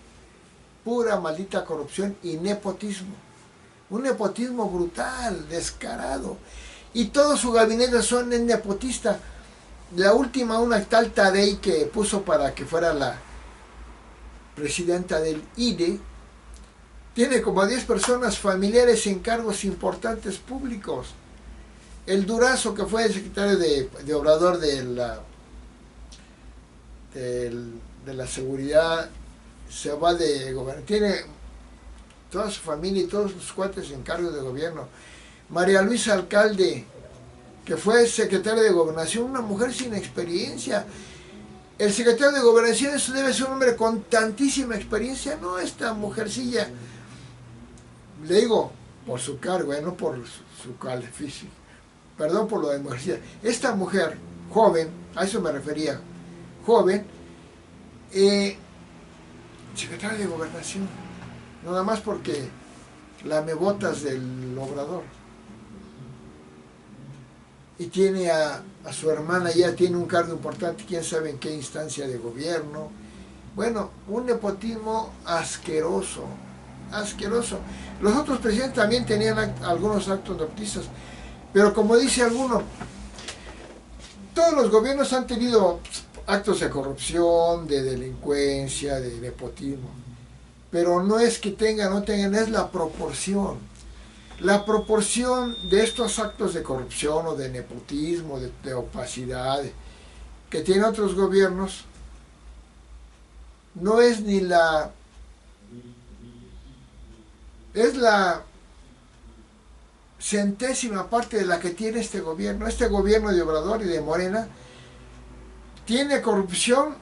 Pura maldita corrupción y nepotismo. Un nepotismo brutal, descarado. Y todo su gabinete son nepotista. La última, una tal Tadei que puso para que fuera la presidenta del IDE, tiene como 10 personas familiares en cargos importantes públicos. El Durazo, que fue el secretario de Obrador de la seguridad, se va de gobierno. Tiene toda su familia y todos sus cuates en cargos de gobierno. María Luisa Alcalde, que fue secretaria de Gobernación, una mujer sin experiencia. El secretario de Gobernación debe ser un hombre con tantísima experiencia, no esta mujercilla. Le digo, por su cargo, no por su calificación. Perdón por lo de mujercilla. Esta mujer, joven, a eso me refería, joven, secretaria de Gobernación, nada más porque lamebotas del Obrador. Y tiene a su hermana, ya tiene un cargo importante, quién sabe en qué instancia de gobierno. Bueno, un nepotismo asqueroso, asqueroso. Los otros presidentes también tenían algunos actos nepotistas, pero como dice alguno, todos los gobiernos han tenido actos de corrupción, de delincuencia, de nepotismo, pero no es que tengan o no tengan, es la proporción. La proporción de estos actos de corrupción o de nepotismo, de opacidad, que tienen otros gobiernos, no es ni la... es la centésima parte de la que tiene este gobierno. Este gobierno de Obrador y de Morena tiene corrupción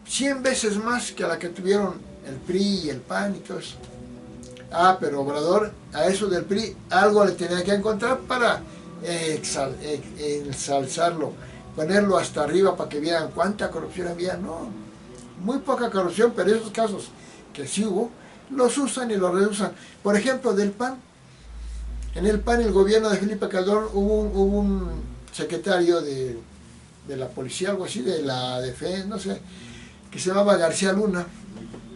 100 veces más que la que tuvieron el PRI y el PAN y todo eso. Ah, pero Obrador a eso del PRI algo le tenía que encontrar para ensalzarlo, ponerlo hasta arriba para que vieran cuánta corrupción había. No, muy poca corrupción, pero esos casos que sí hubo, los usan y los reusan. Por ejemplo, del PAN. En el PAN, el gobierno de Felipe Calderón, hubo un secretario de la policía, algo así, de la defensa, no sé, que se llamaba García Luna,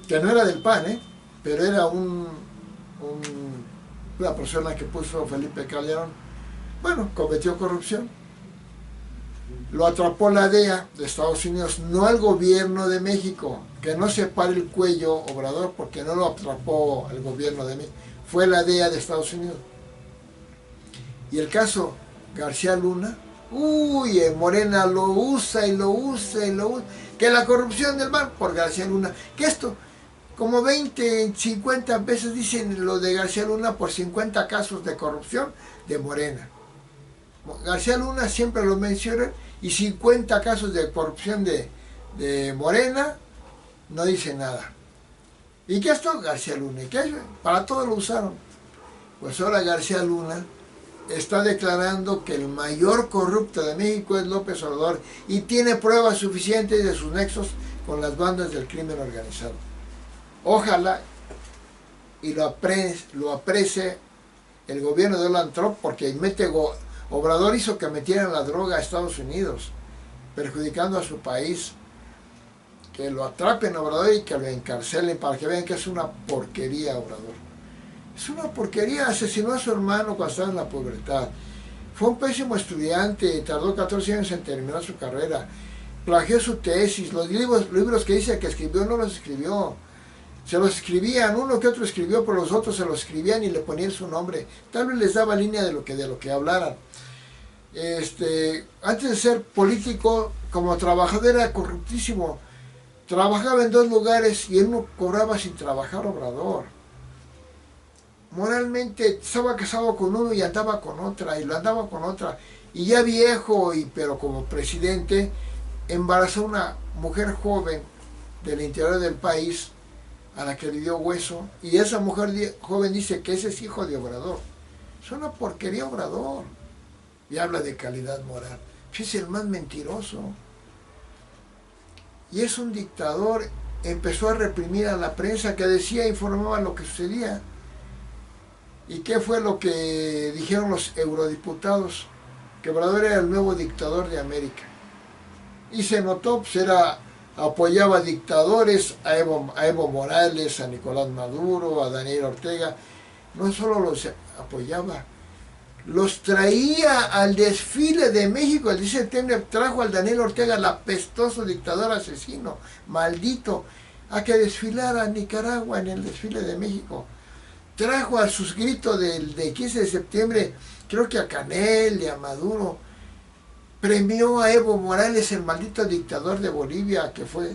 que no era del PAN, pero era una persona que puso Felipe Calderón. Bueno, cometió corrupción. Lo atrapó la DEA de Estados Unidos, no al gobierno de México, que no se pare el cuello Obrador, porque no lo atrapó el gobierno de México, fue la DEA de Estados Unidos. Y el caso García Luna, uy, Morena lo usa y lo usa y lo usa. Que la corrupción del mar por García Luna. Que esto, como 20, 50 veces dicen lo de García Luna por 50 casos de corrupción de Morena. García Luna siempre lo menciona y 50 casos de corrupción de Morena no dice nada. ¿Y qué esto? García Luna. ¿Y qué? Para todo lo usaron. Pues ahora García Luna está declarando que el mayor corrupto de México es López Obrador y tiene pruebas suficientes de sus nexos con las bandas del crimen organizado. Ojalá y lo aprecie el gobierno de Donald Trump, porque Obrador hizo que metieran la droga a Estados Unidos. perjudicando a su país, que lo atrapen a Obrador y que lo encarcelen para que vean que es una porquería Obrador. Es una porquería, asesinó a su hermano cuando estaba en la pubertad. Fue un pésimo estudiante, tardó 14 años en terminar su carrera, plagió su tesis, los libros que dice que escribió no los escribió. Se los escribían, uno que otro escribió, pero los otros se los escribían y le ponían su nombre. Tal vez les daba línea de lo que hablaran. Antes de ser político, como trabajador era corruptísimo. Trabajaba en 2 lugares y él no cobraba sin trabajar Obrador. Moralmente estaba casado con uno y andaba con otra, y lo andaba con otra. Y ya viejo, pero como presidente, embarazó a una mujer joven del interior del país, a la que le dio hueso, y esa mujer joven dice que ese es hijo de Obrador. Es una porquería Obrador. Y habla de calidad moral. Es el más mentiroso. Y es un dictador. Empezó a reprimir a la prensa que decía, informaba lo que sucedía. ¿Y qué fue lo que dijeron los eurodiputados? Que Obrador era el nuevo dictador de América. Y se notó, pues apoyaba a dictadores, a Evo Morales, a Nicolás Maduro, a Daniel Ortega. No solo los apoyaba, los traía al desfile de México. El 10 de septiembre trajo al Daniel Ortega, el apestoso dictador asesino, maldito, a que desfilara a Nicaragua en el desfile de México. Trajo a sus gritos del 15 de septiembre, creo que a Canel y a Maduro. Premió a Evo Morales, el maldito dictador de Bolivia, que fue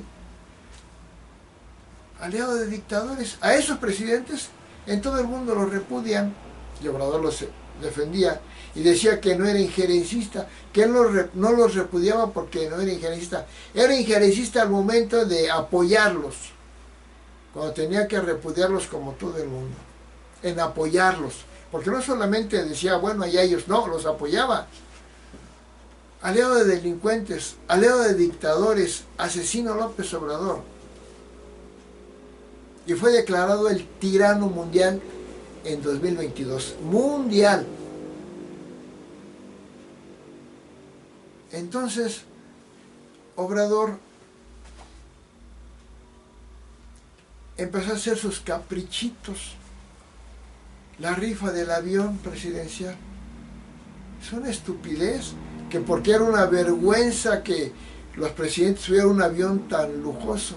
aliado de dictadores. A esos presidentes en todo el mundo los repudian, y Obrador los defendía y decía que no era injerencista, que él no los repudiaba porque no era injerencista. Era injerencista al momento de apoyarlos, cuando tenía que repudiarlos como todo el mundo, en apoyarlos, porque no solamente decía, bueno, allá ellos, no, los apoyaba. Aliado de delincuentes, aliado de dictadores, asesino López Obrador. Y fue declarado el tirano mundial en 2022. Mundial. Entonces, Obrador empezó a hacer sus caprichitos. La rifa del avión presidencial. Es una estupidez, que porque era una vergüenza que los presidentes tuvieran un avión tan lujoso.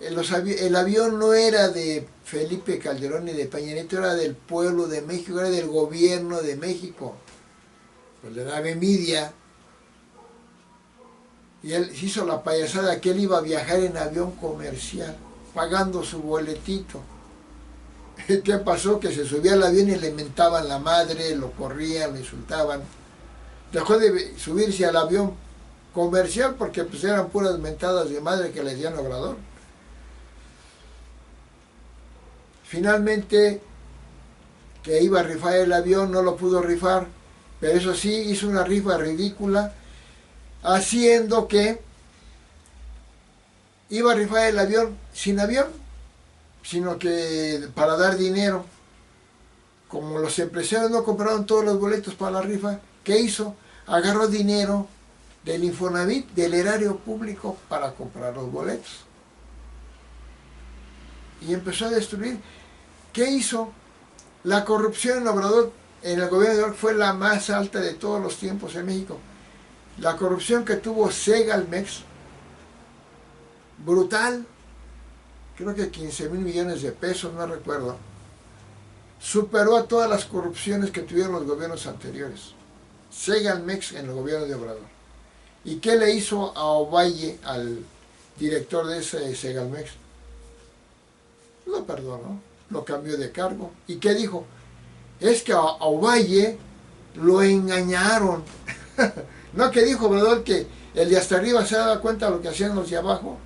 El avión no era de Felipe Calderón ni de Peña Nieto, era del pueblo de México, era del gobierno de México. Pues le daba envidia. Y él hizo la payasada que él iba a viajar en avión comercial, pagando su boletito. ¿Qué pasó? Que se subía al avión y le mentaban la madre, lo corrían, lo insultaban. Dejó de subirse al avión comercial porque pues eran puras mentadas de madre que le decían a Obrador. Finalmente, que iba a rifar el avión, no lo pudo rifar, pero eso sí, hizo una rifa ridícula, haciendo que iba a rifar el avión sin avión, sino que para dar dinero. Como los empresarios no compraron todos los boletos para la rifa, ¿qué hizo? Agarró dinero del Infonavit, del erario público, para comprar los boletos. Y empezó a destruir. ¿Qué hizo? La corrupción en Obrador, en el gobierno de Obrador, fue la más alta de todos los tiempos en México. La corrupción que tuvo Segalmex, brutal, creo que 15,000 millones de pesos, no recuerdo, superó a todas las corrupciones que tuvieron los gobiernos anteriores. Segalmex en el gobierno de Obrador. ¿Y qué le hizo a Ovalle, al director de ese Segalmex? Lo perdonó, lo cambió de cargo. ¿Y qué dijo? Es que a Ovalle lo engañaron. ¿No que dijo Obrador que el de hasta arriba se daba cuenta de lo que hacían los de abajo?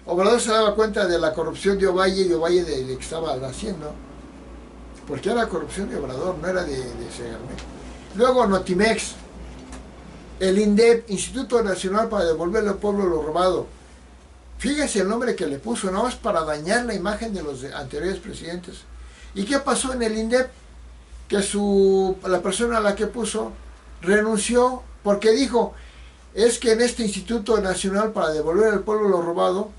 Obrador se daba cuenta de la corrupción de Ovalle y Ovalle de lo que estaba haciendo. Porque era corrupción de Obrador, no era de Segalmex. Luego Notimex, el INDEP, Instituto Nacional para Devolverle al Pueblo lo Robado. Fíjese el nombre que le puso, nada más para dañar la imagen de los anteriores presidentes. ¿Y qué pasó en el INDEP? Que la persona a la que puso renunció porque dijo, es que en este Instituto Nacional para devolver al pueblo lo robado,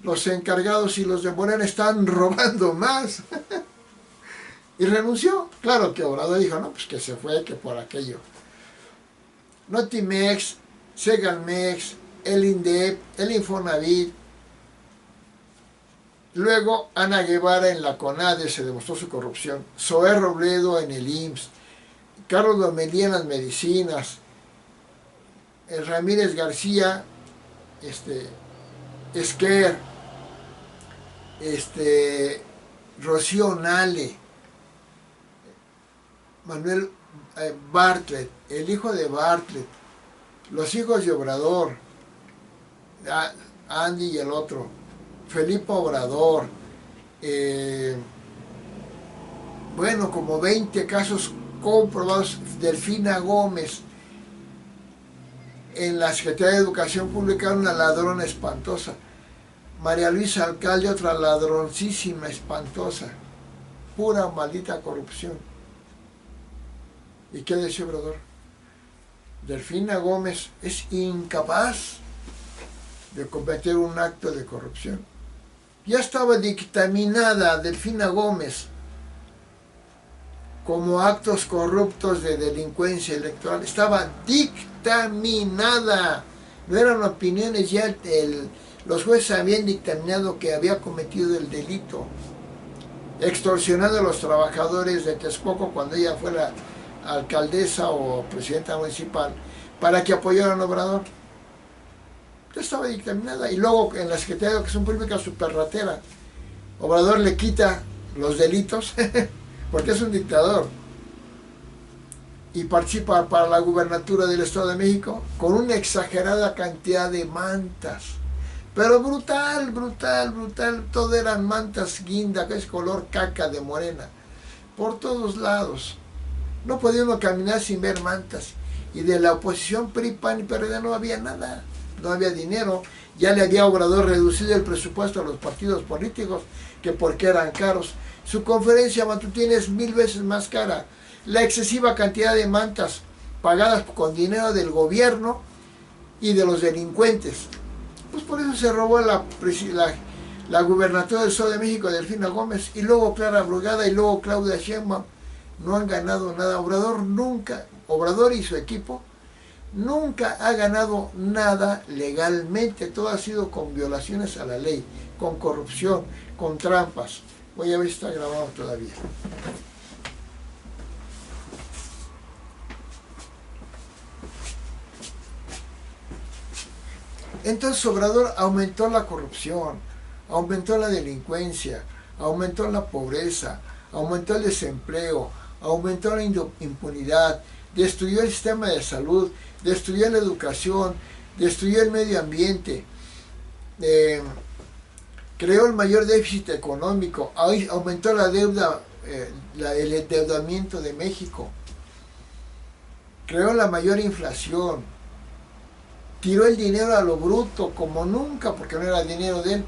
los encargados y los de Morena están robando más. Y renunció. Claro que Obrador dijo, no, pues que se fue, que por aquello. Notimex, Segalmex, el INDEP, el Infonavit. Luego Ana Guevara en la CONADE se demostró su corrupción. Zoé Robledo en el IMSS. Carlos Lomelí en las medicinas. Ramírez García, Esquer, Rocío Nale, Manuel Bartlett, el hijo de Bartlett, los hijos de Obrador, Andy y el otro, Felipe Obrador, bueno, como 20 casos comprobados. Delfina Gómez, en la Secretaría de Educación Pública, una ladrona espantosa. María Luisa Alcalde, otra ladroncísima, espantosa. Pura maldita corrupción. ¿Y qué decía Obrador? Delfina Gómez es incapaz de cometer un acto de corrupción. Ya estaba dictaminada Delfina Gómez como actos corruptos de delincuencia electoral. Estaba dictaminada. No eran opiniones, ya los jueces habían dictaminado que había cometido el delito, extorsionando a los trabajadores de Texcoco cuando ella fuera alcaldesa o presidenta municipal para que apoyaran a Obrador. Ya estaba dictaminada. Y luego en la Secretaría de Educación Pública, super ratera, Obrador le quita los delitos porque es un dictador, y participa para la gubernatura del Estado de México con una exagerada cantidad de mantas, pero brutal, brutal, brutal. Todo eran mantas guinda, que es color caca de Morena, por todos lados. No podía uno caminar sin ver mantas. Y de la oposición PRI, PAN y PRD no había nada, no había dinero. Ya le había Obrador reducido el presupuesto a los partidos políticos, que porque eran caros. Su conferencia matutina es 1000 veces más cara. La excesiva cantidad de mantas pagadas con dinero del gobierno y de los delincuentes. Pues por eso se robó la gubernatura del Estado de México, Delfina Gómez, y luego Clara Brugada, y luego Claudia Sheinbaum. No han ganado nada. Obrador y su equipo nunca ha ganado nada legalmente. Todo ha sido con violaciones a la ley, con corrupción, con trampas. Voy a ver si está grabado todavía. Entonces Obrador aumentó la corrupción, aumentó la delincuencia, aumentó la pobreza, aumentó el desempleo, aumentó la impunidad, destruyó el sistema de salud, destruyó la educación, destruyó el medio ambiente, creó el mayor déficit económico, aumentó la deuda, el endeudamiento de México, creó la mayor inflación, tiró el dinero a lo bruto como nunca, porque no era dinero de él,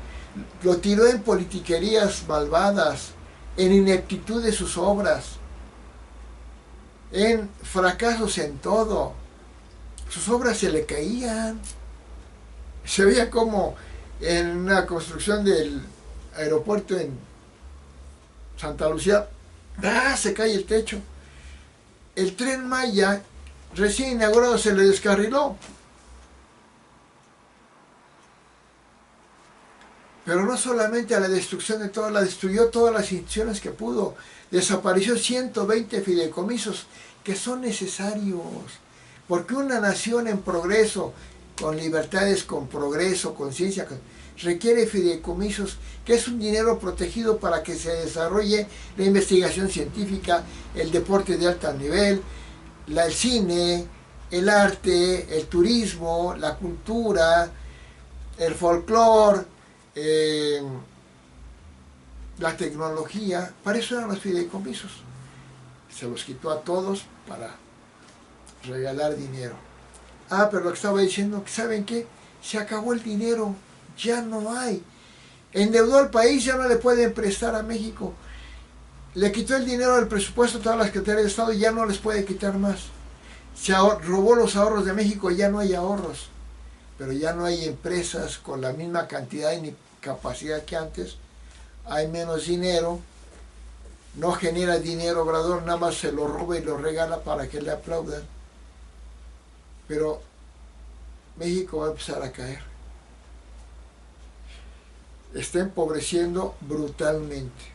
lo tiró en politiquerías malvadas, en ineptitud de sus obras, en fracasos en todo. Sus obras se le caían. Se veía como en una construcción del aeropuerto en Santa Lucía, se cae el techo. El Tren Maya, recién inaugurado, se le descarriló. Pero no solamente a la destrucción de todo, la destruyó todas las instituciones que pudo. Desapareció 120 fideicomisos que son necesarios. Porque una nación en progreso, con libertades, con progreso, con ciencia, requiere fideicomisos, que es un dinero protegido para que se desarrolle la investigación científica, el deporte de alto nivel, el cine, el arte, el turismo, la cultura, el folclore, la tecnología. Para eso eran los fideicomisos. Se los quitó a todos para regalar dinero. Pero lo que estaba diciendo, ¿saben qué? Se acabó el dinero, ya no hay. Endeudó al país, ya no le pueden prestar a México. Le quitó el dinero del presupuesto a todas las secretarías de Estado y ya no les puede quitar más. robó los ahorros de México, ya no hay ahorros, pero ya no hay empresas con la misma cantidad ni capacidad que antes, hay menos dinero, no genera dinero Obrador, nada más se lo roba y lo regala para que le aplaudan, pero México va a empezar a caer, está empobreciendo brutalmente.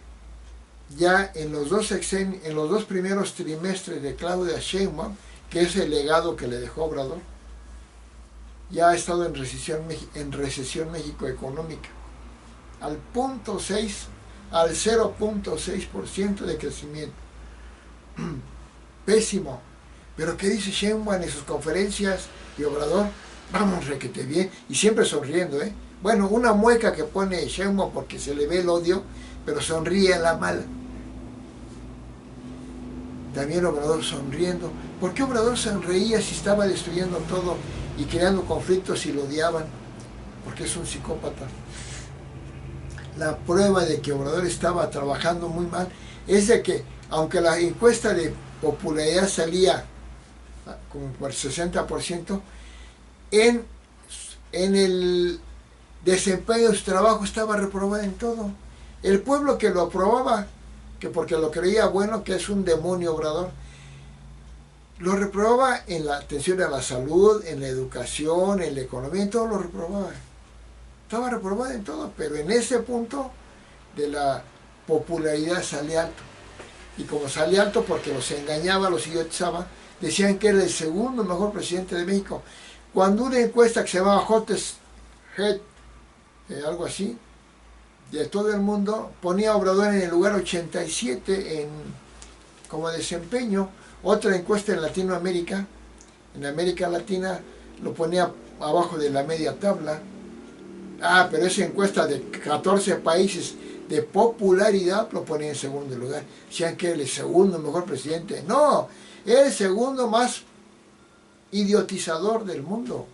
Ya en los dos primeros trimestres de Claudia Sheinbaum, que es el legado que le dejó Obrador, ya ha estado en recesión México económica, al 0.6% de crecimiento. Pésimo. Pero ¿qué dice Sheinbaum en sus conferencias y Obrador? Vamos, requete bien, y siempre sonriendo, ¿eh? Bueno, una mueca que pone Sheinbaum porque se le ve el odio, pero sonríe a la mala. También Obrador sonriendo. ¿Por qué Obrador sonreía si estaba destruyendo todo y creando conflictos y lo odiaban? Porque es un psicópata. La prueba de que Obrador estaba trabajando muy mal es de que, aunque la encuesta de popularidad salía como por 60%, en el desempeño de su trabajo estaba reprobado en todo. El pueblo que lo aprobaba, que porque lo creía bueno, que es un demonio Obrador, lo reprobaba en la atención a la salud, en la educación, en la economía, en todo lo reprobaba. Estaba reprobado en todo, pero en ese punto de la popularidad sale alto. Y como sale alto porque los engañaba, los idiotizaba, decían que era el segundo mejor presidente de México. Cuando una encuesta que se llamaba Hottest Head, algo así, de todo el mundo, ponía a Obrador en el lugar 87 como desempeño. Otra encuesta en Latinoamérica, en América Latina, lo ponía abajo de la media tabla. Pero esa encuesta de 14 países de popularidad lo ponía en segundo lugar. Decían que era el segundo mejor presidente. No, era el segundo más idiotizador del mundo.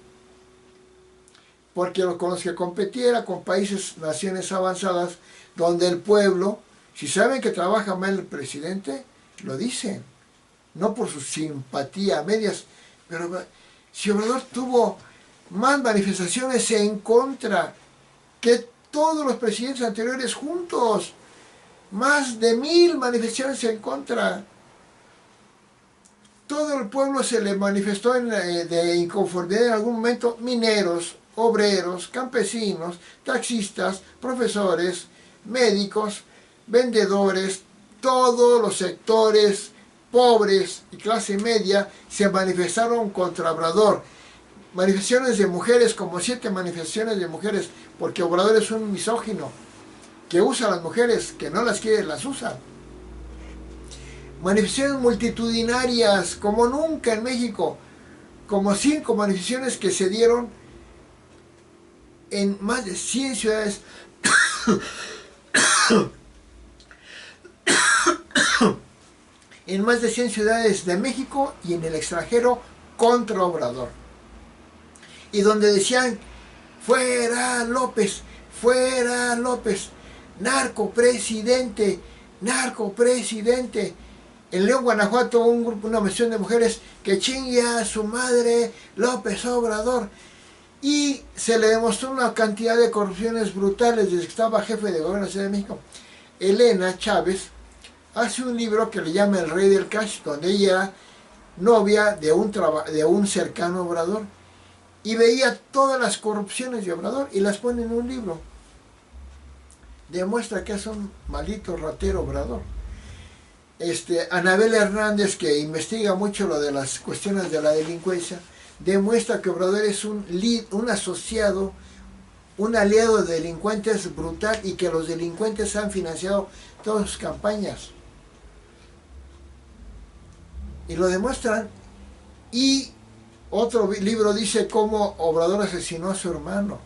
Porque con los que competiera con países, naciones avanzadas, donde el pueblo, si saben que trabaja mal el presidente, lo dicen. No por su simpatía a medias, pero si Obrador tuvo más manifestaciones en contra que todos los presidentes anteriores juntos, más de 1000 manifestaciones en contra. Todo el pueblo se le manifestó de inconformidad en algún momento, mineros, obreros, campesinos, taxistas, profesores, médicos, vendedores, todos los sectores pobres y clase media se manifestaron contra Obrador. Manifestaciones de mujeres, como 7 manifestaciones de mujeres, porque Obrador es un misógino, que usa a las mujeres, que no las quiere, las usa. Manifestaciones multitudinarias, como nunca en México, como 5 manifestaciones que se dieron en más de 100 ciudades en más de 100 ciudades de México y en el extranjero contra Obrador. Y donde decían, fuera López, narcopresidente, narcopresidente. En León, Guanajuato, una mención de mujeres que chingue a su madre López Obrador. Y se le demostró una cantidad de corrupciones brutales desde que estaba jefe de gobierno de la Ciudad de México. Elena Chávez hace un libro que le llama El Rey del Cash, donde ella era novia de un cercano Obrador y veía todas las corrupciones de Obrador y las pone en un libro. Demuestra que es un maldito ratero Obrador. Anabel Hernández, que investiga mucho lo de las cuestiones de la delincuencia, demuestra que Obrador es un asociado, un aliado de delincuentes brutal y que los delincuentes han financiado todas sus campañas. Y lo demuestran. Y otro libro dice cómo Obrador asesinó a su hermano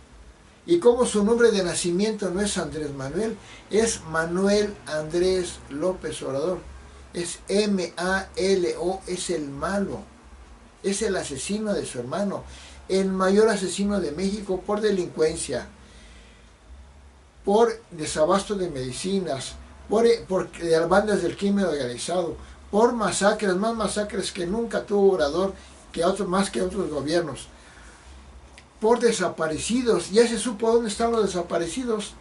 y cómo su nombre de nacimiento no es Andrés Manuel, es Manuel Andrés López Obrador. Es M-A-L-O, es el malo, es el asesino de su hermano, el mayor asesino de México por delincuencia, por desabasto de medicinas, por bandas del crimen organizado, por masacres, más masacres que nunca tuvo Obrador, más que otros gobiernos, por desaparecidos. Ya se supo dónde están los desaparecidos,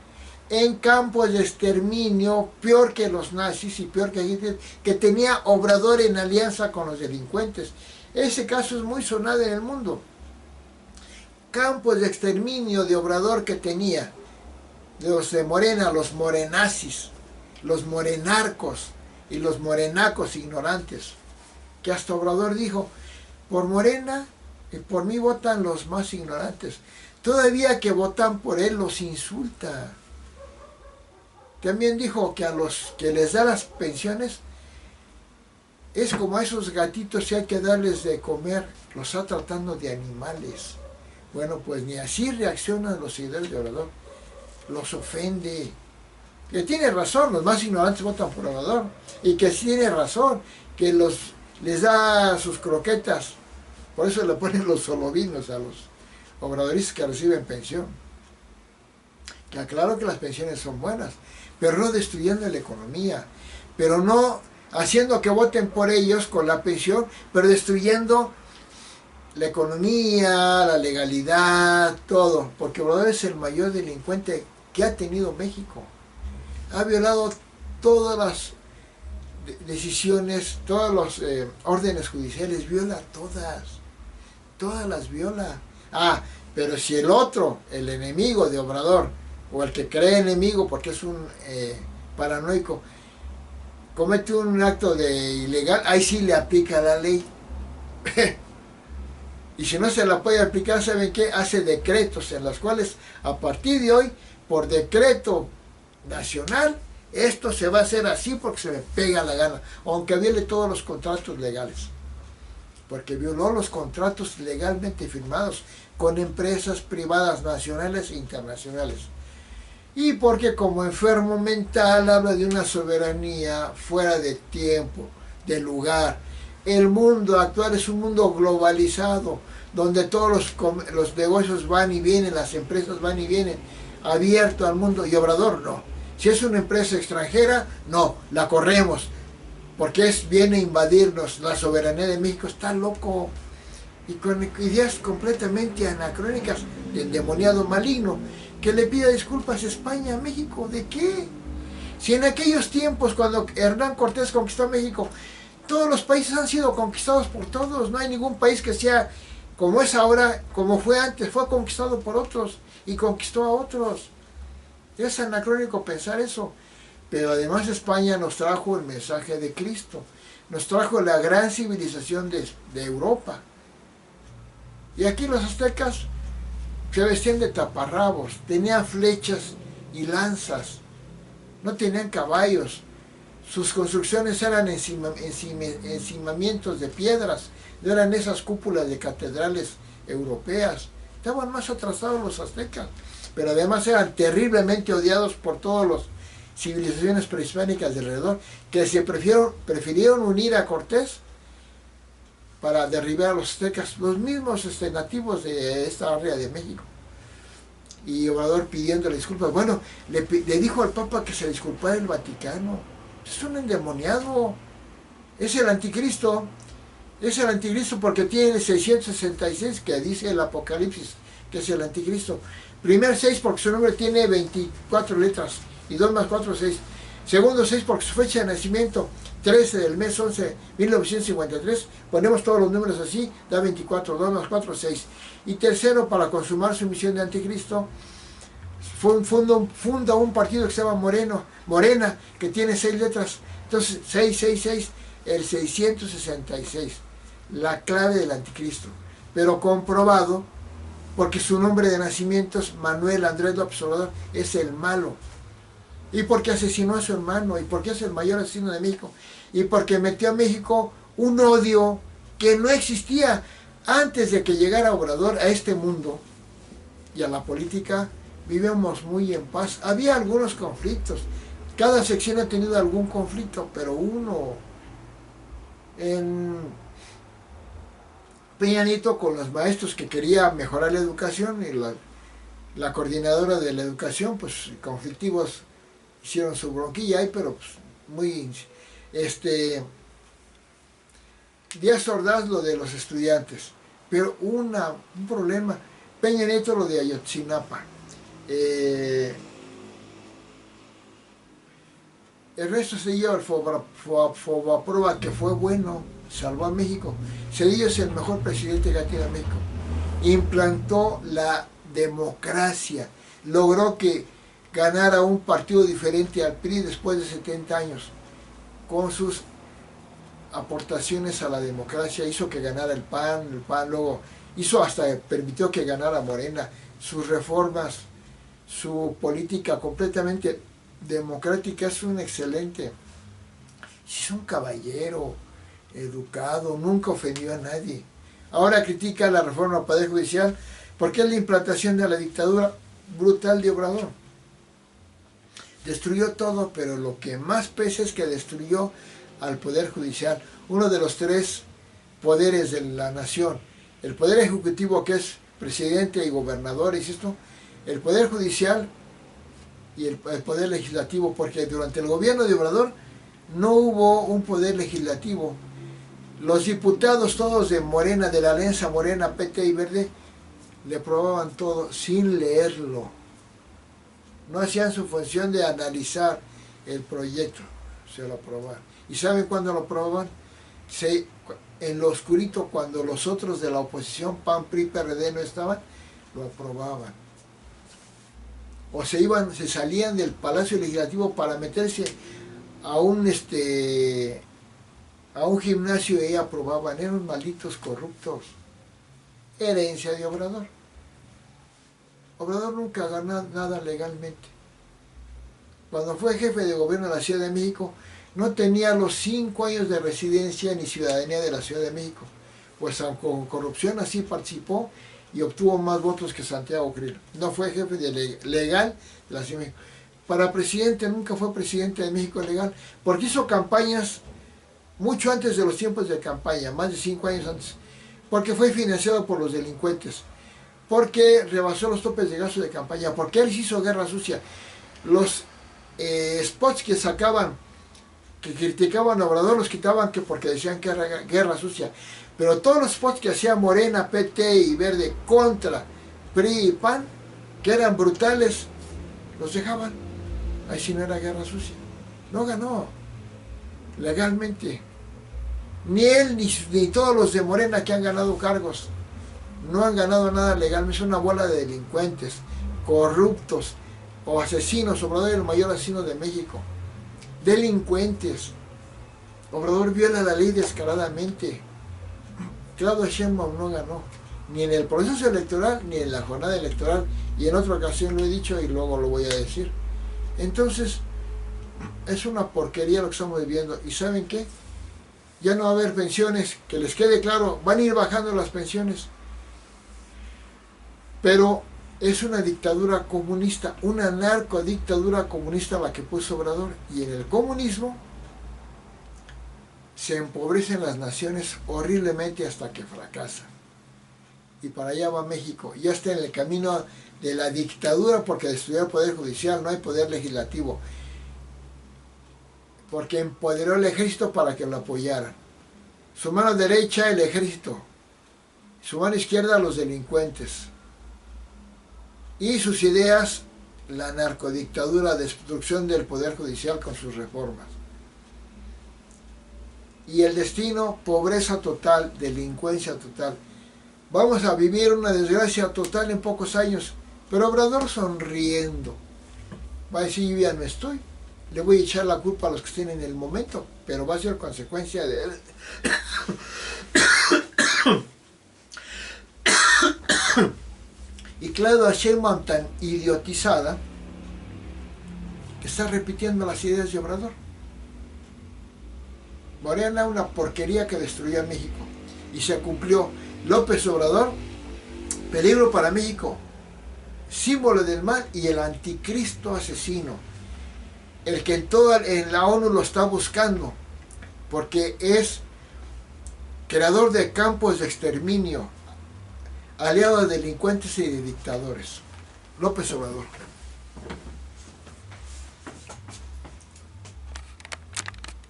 en campos de exterminio, peor que los nazis y peor que Hitler, que tenía Obrador en alianza con los delincuentes. Ese caso es muy sonado en el mundo. Campos de exterminio de Obrador que tenía, los de Morena, los morenazis, los morenarcos y los morenacos ignorantes, que hasta Obrador dijo, por Morena y por mí votan los más ignorantes. Todavía que votan por él los insulta. También dijo que a los que les da las pensiones es como a esos gatitos que hay que darles de comer, los está tratando de animales. Bueno, pues ni así reaccionan los seguidores de Obrador. Los ofende. Que tiene razón, los más ignorantes votan por Obrador. Y que sí tiene razón, que les da sus croquetas. Por eso le ponen los solovinos a los obradoristas que reciben pensión. Que aclaro que las pensiones son buenas, pero no destruyendo la economía. Pero no haciendo que voten por ellos con la pensión, pero destruyendo la economía, la legalidad, todo, porque Obrador es el mayor delincuente que ha tenido México. Ha violado todas las decisiones, todos los órdenes judiciales, viola todas las viola. Ah, pero si el otro, el enemigo de Obrador, o el que cree enemigo porque es un paranoico, comete un acto de ilegal, ahí sí le aplica la ley. Y si no se la puede aplicar, ¿saben qué? Hace decretos en los cuales a partir de hoy, por decreto nacional, esto se va a hacer así porque se me pega la gana, aunque viole todos los contratos legales. Porque violó los contratos legalmente firmados con empresas privadas nacionales e internacionales. Y porque como enfermo mental habla de una soberanía fuera de tiempo, de lugar. El mundo actual es un mundo globalizado, donde todos los negocios van y vienen, las empresas van y vienen, abierto al mundo, y Obrador no. Si es una empresa extranjera, no, la corremos, porque viene a invadirnos la soberanía de México. Está loco, y con ideas completamente anacrónicas, de endemoniado maligno, que le pida disculpas a España, a México. ¿De qué? Si en aquellos tiempos, cuando Hernán Cortés conquistó México, todos los países han sido conquistados por todos, no hay ningún país que sea como es ahora, como fue antes, fue conquistado por otros y conquistó a otros. Es anacrónico pensar eso. Pero además España nos trajo el mensaje de Cristo, nos trajo la gran civilización de Europa. Y aquí los aztecas se vestían de taparrabos, tenían flechas y lanzas, no tenían caballos. Sus construcciones eran encimamientos de piedras, no eran esas cúpulas de catedrales europeas. Estaban más atrasados los aztecas, pero además eran terriblemente odiados por todas las civilizaciones prehispánicas de alrededor, que se prefirieron unir a Cortés para derribar a los aztecas, los mismos nativos de esta área de México. Y Obrador pidiéndole disculpas. Bueno, le dijo al Papa que se disculpara el Vaticano. Es un endemoniado, es el anticristo porque tiene el 666 que dice el Apocalipsis, que es el anticristo. Primer 6 porque su nombre tiene 24 letras, y 2 más 4, 6. Segundo 6 porque su fecha de nacimiento, 13 del mes 11, 1953, ponemos todos los números así, da 24, 2 más 4, 6. Y tercero, para consumar su misión de anticristo, funda un partido que se llama Morena, que tiene 6 letras. Entonces 666, el 666, la clave del anticristo, pero comprobado porque su nombre de nacimiento es Manuel Andrés López Obrador, es el malo, y porque asesinó a su hermano, y porque es el mayor asesino de México, y porque metió a México un odio que no existía antes de que llegara Obrador a este mundo y a la política. Vivíamos muy en paz. Había algunos conflictos. Cada sección ha tenido algún conflicto, pero uno. En Peña Nieto con los maestros que quería mejorar la educación, y la coordinadora de la educación, pues conflictivos, hicieron su bronquilla ahí, pero pues muy Díaz Ordaz lo de los estudiantes, pero un problema, Peña Nieto lo de Ayotzinapa. Ernesto Zedillo el Fobaproa, que fue bueno, salvó a México. Zedillo es el mejor presidente que ha tenido México. Implantó la democracia, logró que ganara un partido diferente al PRI después de 70 años, con sus aportaciones a la democracia. Hizo que ganara el PAN luego hizo permitió que ganara Morena, sus reformas, su política completamente democrática. Es un excelente, es un caballero educado, nunca ofendió a nadie. Ahora critica la reforma al Poder Judicial porque es la implantación de la dictadura brutal de Obrador. Destruyó todo, pero lo que más pesa es que destruyó al Poder Judicial, uno de los 3 poderes de la nación. El Poder Ejecutivo, que es presidente y gobernadores, el Poder Judicial y el Poder Legislativo, porque durante el gobierno de Obrador no hubo un Poder Legislativo. Los diputados todos de Morena, de la alianza Morena, PT y Verde, le aprobaban todo sin leerlo. No hacían su función de analizar el proyecto, se lo aprobaban. ¿Y saben cuándo lo aprobaban? En lo oscurito, cuando los otros de la oposición, PAN, PRI, PRD no estaban, lo aprobaban. O se salían del Palacio Legislativo para meterse a un gimnasio y ahí aprobaban. Eran malditos corruptos. Herencia de Obrador. Obrador nunca ganó nada legalmente. Cuando fue jefe de gobierno de la Ciudad de México, no tenía los 5 años de residencia ni ciudadanía de la Ciudad de México. Pues con corrupción así participó y obtuvo más votos que Santiago Krill. No fue jefe legal de la Ciudad de México. Para presidente nunca fue presidente de México legal, porque hizo campañas mucho antes de los tiempos de campaña, más de 5 años antes, porque fue financiado por los delincuentes, porque rebasó los topes de gasto de campaña, porque él hizo guerra sucia. Los spots que sacaban, que criticaban a Obrador, los quitaban porque decían que era guerra sucia. Pero todos los spots que hacía Morena, PT y Verde contra PRI y PAN, que eran brutales, los dejaban. Ahí sí no era guerra sucia. No ganó legalmente. Ni él ni todos los de Morena que han ganado cargos no han ganado nada legalmente. Es una bola de delincuentes, corruptos o asesinos. Obrador es el mayor asesino de México. Delincuentes. Obrador viola la ley descaradamente. Claudia Sheinbaum no ganó, ni en el proceso electoral, ni en la jornada electoral, y en otra ocasión lo he dicho y luego lo voy a decir. Entonces, es una porquería lo que estamos viviendo. ¿Y saben qué? Ya no va a haber pensiones, que les quede claro, van a ir bajando las pensiones. Pero es una dictadura comunista, una narcodictadura comunista la que puso Obrador. Y en el comunismo se empobrecen las naciones horriblemente hasta que fracasan. Y para allá va México. Ya está en el camino de la dictadura porque destruyó el Poder Judicial, no hay Poder Legislativo. Porque empoderó el ejército para que lo apoyaran. Su mano derecha, el ejército. Su mano izquierda, los delincuentes. Y sus ideas, la narcodictadura, destrucción del Poder Judicial con sus reformas. Y el destino, pobreza total, delincuencia total. Vamos a vivir una desgracia total en pocos años. Pero Obrador sonriendo va a decir, yo ya no estoy. Le voy a echar la culpa a los que estén en el momento, pero va a ser consecuencia de él. Y Claudia Sheinbaum tan idiotizada que está repitiendo las ideas de Obrador. Morena, una porquería que destruyó a México. Y se cumplió. López Obrador, peligro para México, símbolo del mal y el anticristo asesino. El que en la ONU lo está buscando, porque es creador de campos de exterminio, aliado de delincuentes y de dictadores. López Obrador.